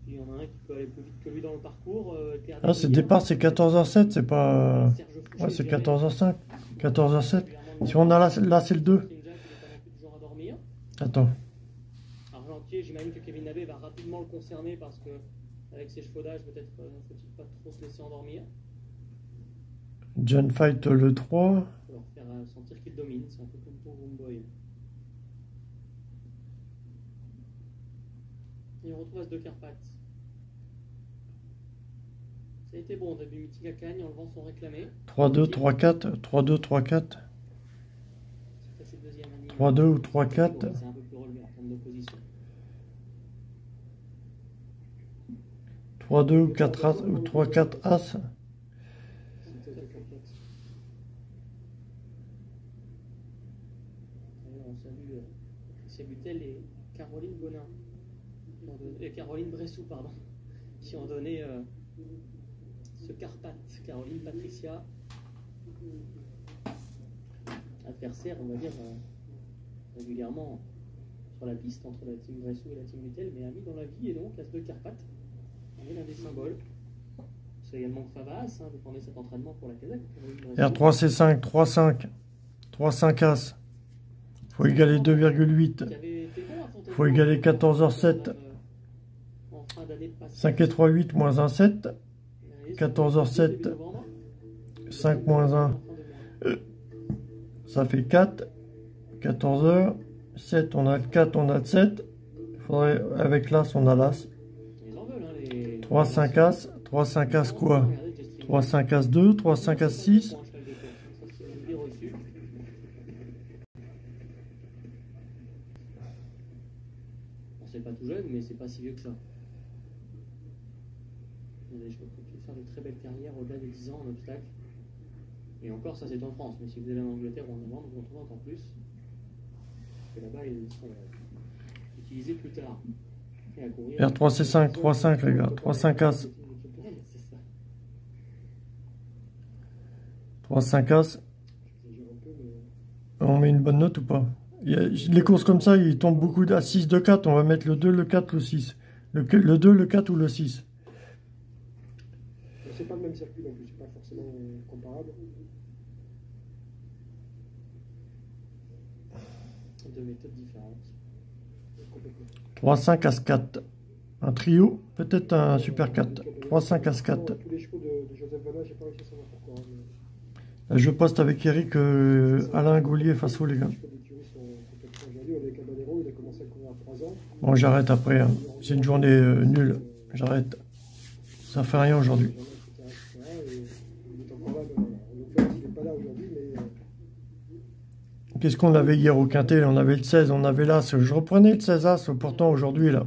Il y en a un qui peut aller plus vite que lui dans le parcours. Ah, c'est départ, c'est 14h07, c'est pas... Ouais, c'est 14h05. 14h07. Si on a là, c'est le 2. Attends. Argentier, j'imagine que Kevin Nabé va rapidement le concerner parce que avec ses chevaudages, peut-être faut-il pas trop se laisser endormir. John Fight, le 3. Il va leur faire sentir qu'il domine, c'est un peu comme pour Boomboy. Et on retrouve As de Carpath. Ça a été bon, début meeting à Cagnes, en le vent sont réclamés. 3-2, 3-4, 3-2, 3-4. 3-2 ou 3-4. C'est un peu plus relevé en termes d'opposition. 3-2 ou 4 As ou 3-4 As. On salue Christian Butel et Caroline Bonin. Caroline Bressou, pardon, qui ont donné ce Carpath. Caroline Patricia, adversaire, on va dire, régulièrement sur la piste entre la team Bressou et la team Butel, mais ami dans la vie, et donc As de Carpath, on est l'un des symboles. C'est également Favas, vous prenez cet entraînement pour la Kazakh. R3C5, 3-5, 3-5 As. Faut égaler 2,8. Faut égaler 14h07. 5 et 3, 8, moins 1, 7. 14h07. 5 moins 1. Ça fait 4. 14h. 7, on a le 4, on a le 7. Il faudrait, avec l'As, on a l'As. 3, 5 As. 3, 5 As quoi? 3, 5 As 2. 3, 5 As 6. C'est pas tout jeune, mais c'est pas si vieux que ça. Il y a des chevaux qui peuvent faire de très belles carrières au-delà des 10 ans en obstacle. Et encore, ça c'est en France, mais si vous allez en Angleterre ou en Irlande, vous en trouvez encore plus. Parce que là-bas, ils seront utilisés plus tard. Et à courir, R3C5, 3-5 les gars. 3-5 As. 3-5 As. On met une bonne note ou pas? Les courses comme ça, ils tombent beaucoup à 6 de 4. On va mettre le 2, le 4, le 6. Le 2, le 4 ou le 6. C'est pas le même circuit non plus, c'est pas forcément comparable. Deux méthodes différentes. 3, 5, As 4. Un trio, peut-être un super 4. 3, 5, As 4. Tous les chevaux de Joseph Vanna, j'ai pas réussi à savoir pourquoi. Je poste avec Eric Alain Gaulier face aux les gars. Bon, j'arrête après. Hein. C'est une journée nulle. J'arrête. Ça fait rien aujourd'hui. Qu'est-ce qu'on avait hier au Quintet? On avait le 16, on avait l'As. Je reprenais le 16 As, pourtant aujourd'hui là.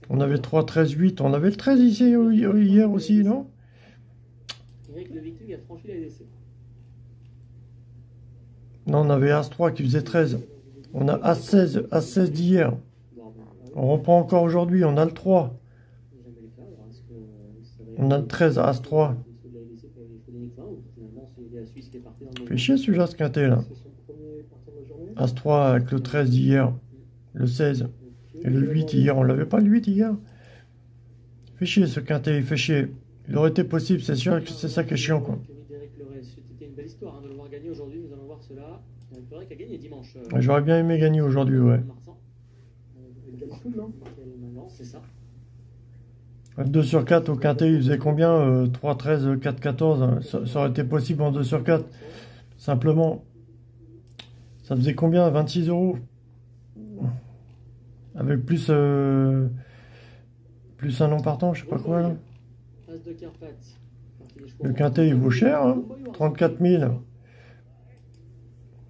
On avait 3, 13, 8. On avait le 13 ici hier aussi, non? Non, on avait As-3 qui faisait 13. On a As-16 d'hier. On reprend encore aujourd'hui, on a le 3. On a le 13 à As-3. Fait chier celui-là, ce Quintet là. As-3 avec le 13 d'hier. Le 16. Et le 8 hier. On l'avait pas le 8 hier. Fait chier ce Quintet, il fait chier. Il aurait été possible, c'est sûr que c'est ça qui est chiant quoi. C'était une belle histoire de le voir gagner aujourd'hui, nous allons voir cela. Faudrait qu'il a gagné dimanche. J'aurais bien aimé gagner aujourd'hui, ouais. C'est ça. 2 sur 4 au Quintet, il faisait combien 3, 13, 4, 14. Ça aurait été possible en 2 sur 4. Simplement, ça faisait combien 26 €. Avec plus un nom partant, je sais pas quoi là. Le Quintet, il vaut cher, hein 34 000.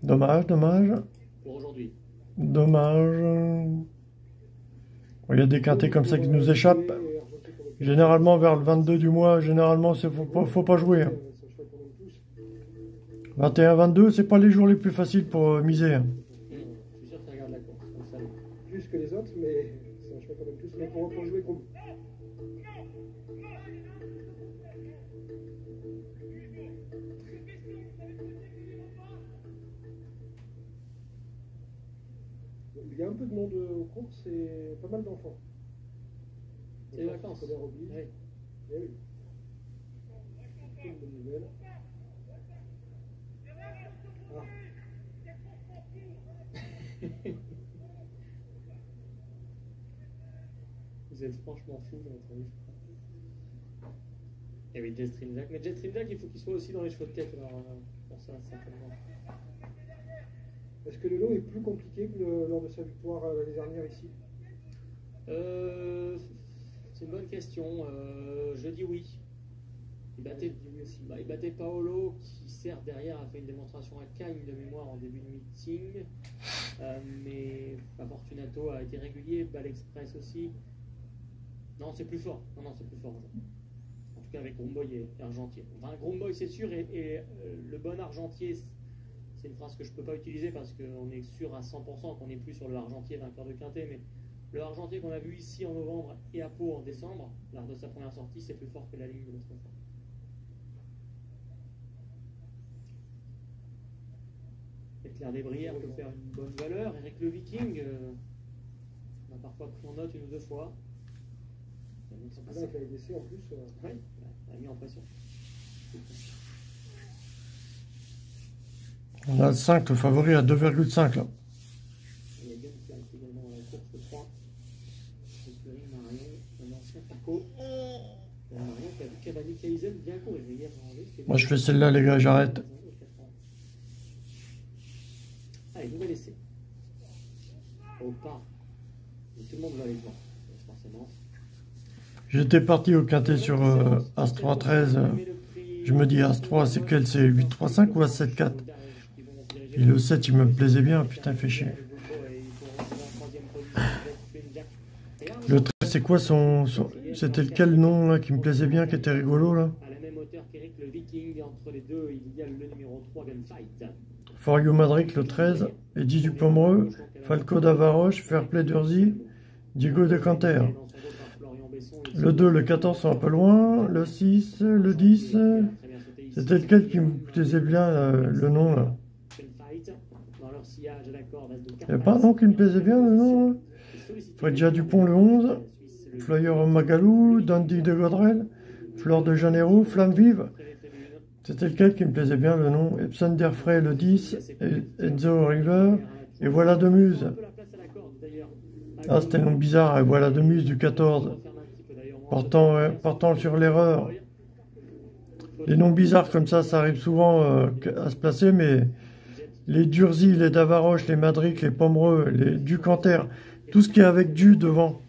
Dommage, dommage. Pour aujourd'hui. Dommage. Bon, il y a des quintés comme ça qui nous échappent. Généralement, vers le 22 du mois, généralement, faut pas jouer. Hein. 21-22, c'est pas les jours les plus faciles pour miser. Hein. Je suis sûr que ça regarde la course. Comme ça. Plus que les autres, mais c'est un cheval quand même plus. Mais pour jouer gros. Il y a un peu de monde aux courses et pas mal d'enfants. C'est les vacances. Oui. Eh oui. Une bonne nouvelle. Ah. Vous êtes franchement fous dans votre vie. Et oui, Jetstream Jack. Mais Jetstream Jack, il faut qu'il soit aussi dans les chevaux de tête. Alors, pour ça, certainement. Est-ce que le lot est plus compliqué que lors de sa victoire l'année dernière ici? C'est une bonne question. Je dis oui. Il battait Paolo, qui certes derrière a fait une démonstration à Cagnes de mémoire en début de meeting. Mais Fortunato a été régulier, Ball Express aussi. Non, c'est plus fort. Non, c'est plus fort. En tout cas avec Gromboy et Argentier. Enfin, Gromboy c'est sûr, et le bon Argentier, c'est une phrase que je ne peux pas utiliser parce qu'on est sûr à 100% qu'on n'est plus sur le Argentier vainqueur de Quintet, mais le Argentier qu'on a vu ici en novembre et à Pau en décembre, lors de sa première sortie, c'est plus fort que la ligne de l'autre fois. Éclair des Brières peut faire une bonne valeur. Eric le Viking, on a parfois pris en note une ou deux fois. Là, avec la LDC en plus. Oui, il a mis en pression. On a le 5, le favori à 2,5 là. Il y a Gun qui reste également dans la course, le 3. Écurie Marion, un ancien Paco. Marion qui a vu Cavani Kaizen bien courir hier. Moi je fais celle-là les gars, j'arrête. Allez, nouvel essai. Au pas. Et tout le monde va les voir, forcément. J'étais parti au quintet sur As-3 13. Je me dis As-3 c'est quel? C'est 8-3-5 ou As-7-4? Et le 7 il me plaisait bien, putain il fait chier. Le 13 c'est quoi son c'était lequel nom là qui me plaisait bien, qui était rigolo là? À la même hauteur qu'Eric le Viking, entre les deux il y a le numéro 3 Gunfight. For You Madrid le 13, Eddie Dupomereux, Falco d'Avaroche, Fairplay d'Urzy, Diego de Canter. Le 2, le 14 sont un peu loin, le 6, le 10, c'était lequel qui me plaisait bien le nom là? Il n'y a pas un nom qui me plaisait bien le nom là? Fredja Dupont le 11, Flyer Magalou, Dandy de Godrel, Fleur de Janeiro, Flamme Vive. C'était lequel qui me plaisait bien le nom? Epson d'Airfray le 10, Enzo River, et Voilà de Muse. Ah, c'était le nom bizarre, et Voilà de Muse du 14. Portant sur l'erreur. Les noms bizarres comme ça arrive souvent à se placer, mais les Durzi, les Davaroche, les Madric, les Pomereux, les Ducanter, tout ce qui est avec du devant.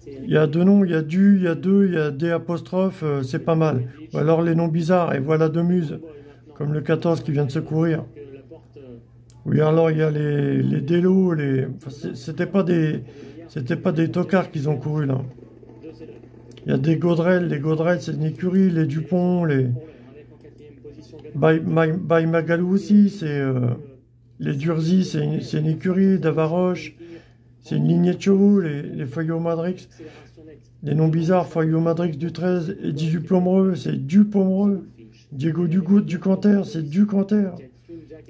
Il y a deux noms, il y a du, il y a deux, il y a des apostrophes, c'est pas mal. Ou alors les noms bizarres, et Voilà de Muse, comme le 14 qui vient de se courir. Oui, alors il y a les Délos, enfin, c'était pas des tocards qu'ils ont couru là. Il y a des Godrel, les Godrel c'est une écurie, les Dupont, les By Magalou aussi, c'est les Durzi, c'est une écurie, Davaroche. C'est une lignée de chevaux, les Feuillots Madrix. Les noms bizarres, Feuillots Madrix du 13, Eddie Dupomereux, c'est Dupomereux. Diego Dugout du Canter, c'est du Canter.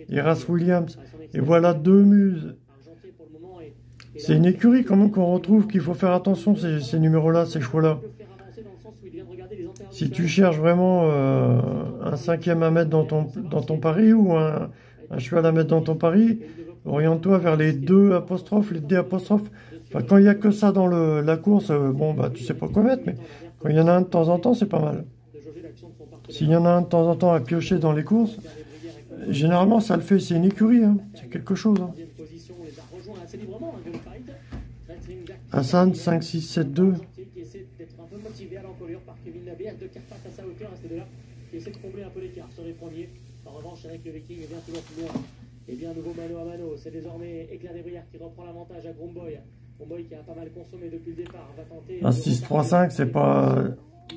Et Ras Williams. Et Voilà deux Muses. C'est une écurie quand même qu'on retrouve, qu'il faut faire attention, ces numéros-là, ces chevaux-là. Si tu cherches vraiment un 5e à mettre dans ton pari ou un cheval à mettre dans ton pari, oriente-toi vers les 2 apostrophes, les D apostrophes. Enfin, quand il n'y a que ça dans la course, bon, bah, tu sais pas quoi mettre, mais quand il y en a un de temps en temps, c'est pas mal. S'il y en a un de temps en temps à piocher dans les courses, généralement, ça le fait, c'est une écurie, hein. C'est quelque chose. Hein. Hassan, 5, 6, 7, 2. En revanche, Eric le Viking est bien toujours plus loin. Et bien, nouveau mano à mano. C'est désormais Éclair des Brières qui reprend l'avantage à Gromboy. Bromboy qui a pas mal consommé depuis le départ va tenter. Un 6-3-5, c'est pas...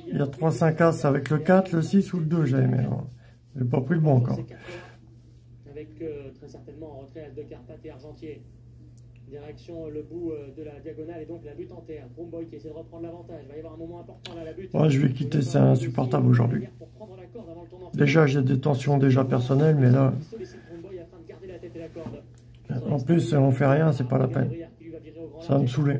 Il y a 3-5 As avec le 4, le 6 ou le 2, j'avais mais j'ai pas pris le bon encore. Avec très certainement en retrait As de Carpath et Argentier. Direction le bout de la diagonale et donc la butte en terre. Bromboy qui essaie de reprendre l'avantage. Il va y avoir un moment important là, la butte. Ouais, je vais quitter, c'est insupportable aujourd'hui. Déjà, j'ai des tensions déjà personnelles, mais là... En plus, on fait rien, c'est pas la peine. Ça va me saouler.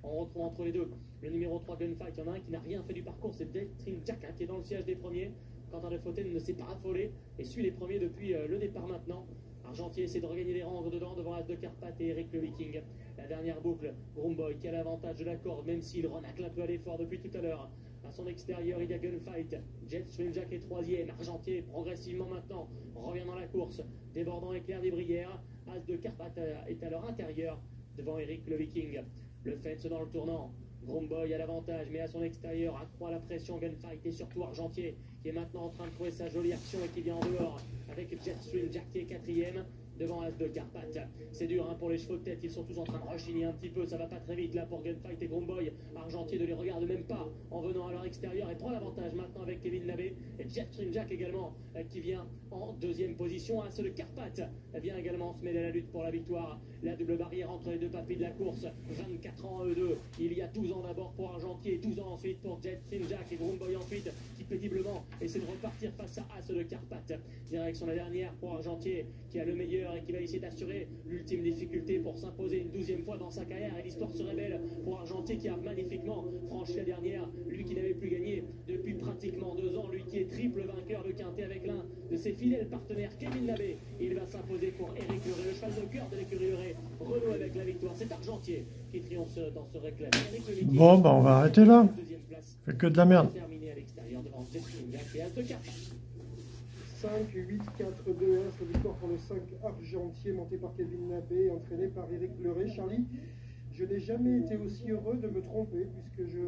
On retrouve entre les deux le numéro 3 Gunfight. Il y en a un qui n'a rien fait du parcours, c'est Jetstream Jack qui est dans le siège des premiers. Quentin de Fautaine ne s'est pas affolé et suit les premiers depuis le départ maintenant. Argentier essaie de regagner des rangs dedans devant As de Carpath et Eric le Viking. La dernière boucle, Bromboy qui a l'avantage de la corde, même s'il renacle un peu à l'effort depuis tout à l'heure. À son extérieur, il y a Gunfight. Jetstream Jack est troisième. Argentier progressivement maintenant revient dans la course, débordant Éclair des Brières. As de Carpath est à leur intérieur devant Eric le Viking. Le Fence dans le tournant. Bromboy a l'avantage, mais à son extérieur accroît la pression Gunfight et surtout Argentier qui est maintenant en train de trouver sa jolie action et qui vient en dehors avec Jetstream Jack qui est quatrième devant As de Carpath. C'est dur hein, pour les chevaux de tête, ils sont tous en train de rechigner un petit peu, ça va pas très vite là pour Gunfight et Bromboy. Argentier ne les regarde même pas en venant à leur extérieur et prend l'avantage maintenant avec Kevin Labbé et Jetstream Jack également qui vient en deuxième position. As de Carpath vient également se mêler à la lutte pour la victoire. La double barrière entre les deux papis de la course, 24 ans E2, il y a 12 ans d'abord pour Argentier, 12 ans ensuite pour Jetstream Jack et Bromboy ensuite qui péniblement essaie de repartir face à As de Carpath. Direction la dernière pour Argentier qui a le meilleur et qui va essayer d'assurer l'ultime difficulté pour s'imposer une 12e fois dans sa carrière et l'histoire se révèle pour Argentier qui a magnifiquement franchi la dernière, lui qui n'avait plus gagné depuis pratiquement 2 ans, lui qui est triple vainqueur de Quintet avec l'un de ses fidèles partenaires Kevin Labbé. Il va s'imposer pour Eric Leray, le cheval de cœur de l'écurie Leray. Renaud avec la victoire, c'est Argentier qui triomphe dans ce réclame. Bon, bah on va arrêter là. Fait que de la merde. Terminé à l'extérieur devant Jetstream Jack et As de Carpath. 5, 8, 4, 2, 1, c'est victoire pour le 5 Argentier monté par Kevin Labbé, entraîné par Eric Leray. Charlie, je n'ai jamais été aussi heureux de me tromper puisque je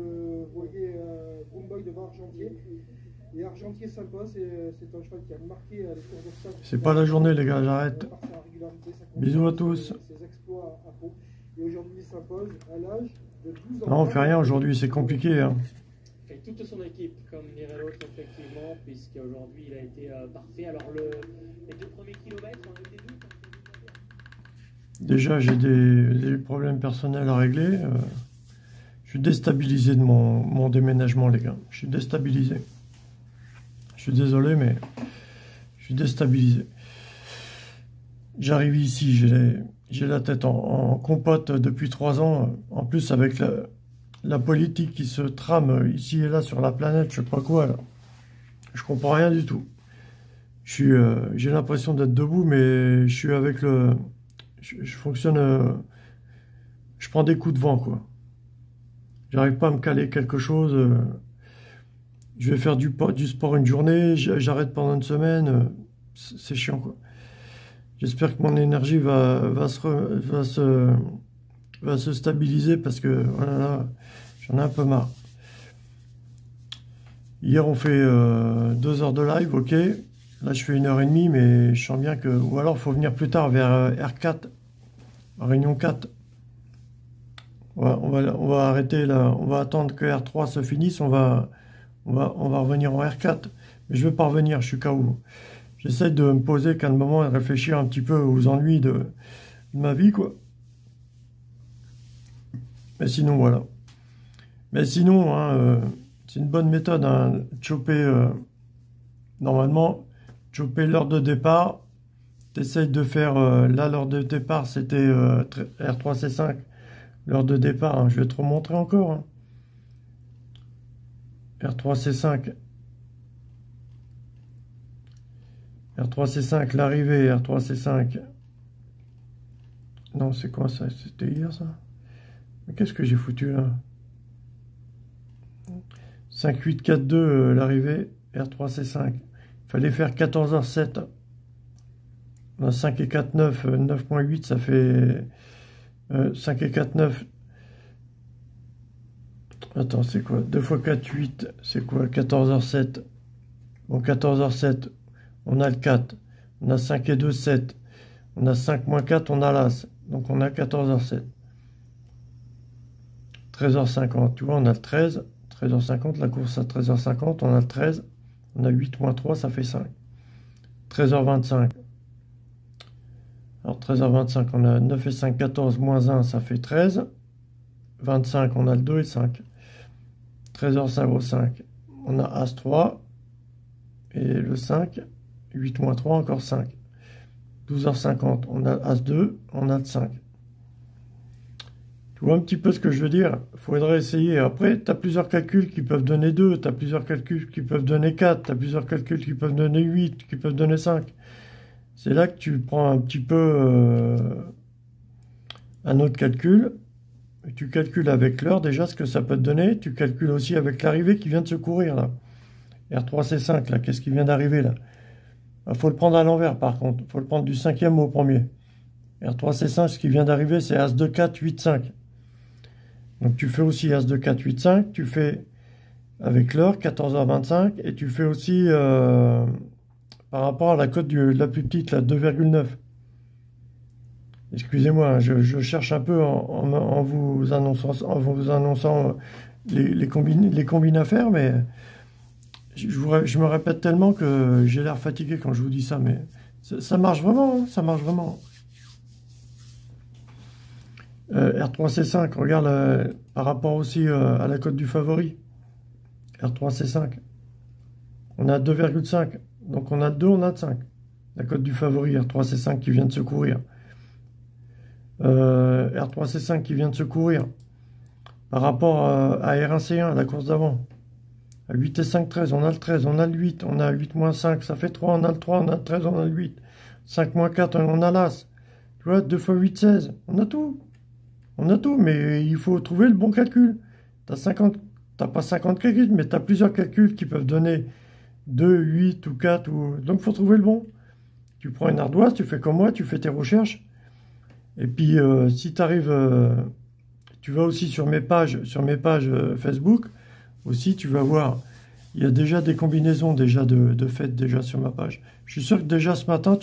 voyais Bromboy devant Argentier. Et Argentier s'impose, c'est un cheval qui a marqué les cours de 5. C'est pas la journée les gars, j'arrête. Bisous à tous. Ses exploits à Pau. Et aujourd'hui il s'impose à l'âge de 12 ans. Non, on fait rien aujourd'hui, c'est compliqué. Hein. Et toute son équipe, comme dirait l'autre, effectivement, puisqu'aujourd'hui il a été parfait. Alors les 2 premiers kilomètres, on a eu des doutes. Déjà, j'ai des problèmes personnels à régler. Je suis déstabilisé de mon déménagement, les gars. Je suis déstabilisé. Je suis désolé, mais je suis déstabilisé. J'arrive ici, j'ai la tête en compote depuis 3 ans. En plus, avec la politique qui se trame ici et là sur la planète, je sais pas quoi, là. Je comprends rien du tout. J'ai l'impression d'être debout, mais je suis avec le... Je fonctionne... je prends des coups de vent, quoi. J'arrive pas à me caler quelque chose. Je vais faire du sport une journée, j'arrête pendant une semaine. C'est chiant, quoi. J'espère que mon énergie va se stabiliser parce que voilà, j'en ai un peu marre. Hier, on fait 2 heures de live, ok. Là, je fais 1h30, mais je sens bien que... Ou alors, il faut venir plus tard, vers R4, Réunion 4. Ouais, on va arrêter là. On va attendre que R3 se finisse. On va revenir en R4. Mais je ne vais pas revenir, je suis KO. J'essaie de me poser calmement et de réfléchir un petit peu aux ennuis de ma vie, quoi. Mais sinon, voilà. Mais sinon, hein, c'est une bonne méthode, hein, choper, normalement, choper l'heure de départ. T'essayes de faire, là, l'heure de départ, c'était R3C5. L'heure de départ, hein, je vais te remontrer encore. Hein. R3C5. R3C5, l'arrivée, R3C5. Non, c'est quoi ça? C'était hier, ça? Mais qu'est-ce que j'ai foutu, là? 5, 8, 4, 2, l'arrivée, R3C5. Il fallait faire 14h07. On a 5 et 4, 9, 9.8, ça fait 5 et 4, 9. Attends, c'est quoi? 2 x 4, 8, c'est quoi? 14h07. Bon, 14h07, on a le 4. On a 5 et 2, 7. On a 5 moins 4, on a l'As. Donc on a 14h07. 13h50, tu vois, on a le 13, 13h50, la course à 13h50, on a le 13, on a 8 moins 3, ça fait 5. 13h25. Alors 13h25, on a 9 et 5, 14, moins 1, ça fait 13. 25, on a le 2 et 5. 13h05, on a As-3 et le 5. 8 moins 3, encore 5. 12h50, on a As-2, on a le 5. Tu vois un petit peu ce que je veux dire? Il faudrait essayer. Après, tu as plusieurs calculs qui peuvent donner 2, tu as plusieurs calculs qui peuvent donner 4, tu as plusieurs calculs qui peuvent donner 8, qui peuvent donner 5. C'est là que tu prends un petit peu un autre calcul. Tu calcules avec l'heure déjà ce que ça peut te donner. Tu calcules aussi avec l'arrivée qui vient de se courir là. R3C5 là, qu'est-ce qui vient d'arriver là? Il faut le prendre à l'envers par contre. Il faut le prendre du 5e au premier. R3C5, ce qui vient d'arriver, c'est As2, 4, 8, 5. Donc tu fais aussi As2, 4, 8, 5. Tu fais avec l'heure, 14h25. Et tu fais aussi par rapport à la cote de la plus petite, la 2,9. Excusez-moi, je cherche un peu en vous annonçant les combines à faire, mais je me répète tellement que j'ai l'air fatigué quand je vous dis ça, mais ça marche vraiment, hein, ça marche vraiment. R3C5, regarde par rapport aussi à la cote du favori. R3C5, on a 2,5, donc on a 2, on a 5. La cote du favori, R3C5 qui vient de se courir. R3C5 qui vient de se courir par rapport à R1C1, à la course d'avant. À 8 et 5, 13, on a le 13, on a le 8, on a 8 moins 5, ça fait 3, on a le 3, on a le 13, on a le 8. 5 moins 4, on a l'As. Tu vois, 2 fois 8, 16, on a tout. On a tout, mais il faut trouver le bon calcul. T'as pas 50 calculs, mais tu as plusieurs calculs qui peuvent donner 2, 8 ou 4. Donc, il faut trouver le bon. Tu prends une ardoise, tu fais comme moi, tu fais tes recherches. Et puis, si tu arrives, tu vas aussi sur mes pages Facebook, aussi, tu vas voir, il y a déjà des combinaisons déjà de faites déjà sur ma page. Je suis sûr que déjà ce matin,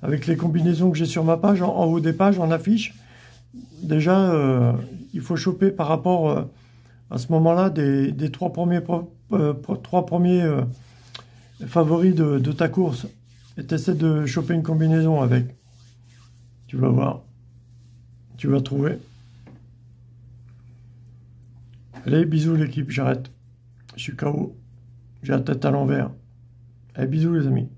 avec les combinaisons que j'ai sur ma page, en haut des pages, en affiche, déjà, il faut choper par rapport à ce moment-là des trois premiers favoris de ta course. Et tu essaies de choper une combinaison avec. Tu vas voir. Tu vas trouver. Allez, bisous l'équipe, j'arrête. Je suis KO. J'ai la tête à l'envers. Allez, bisous les amis.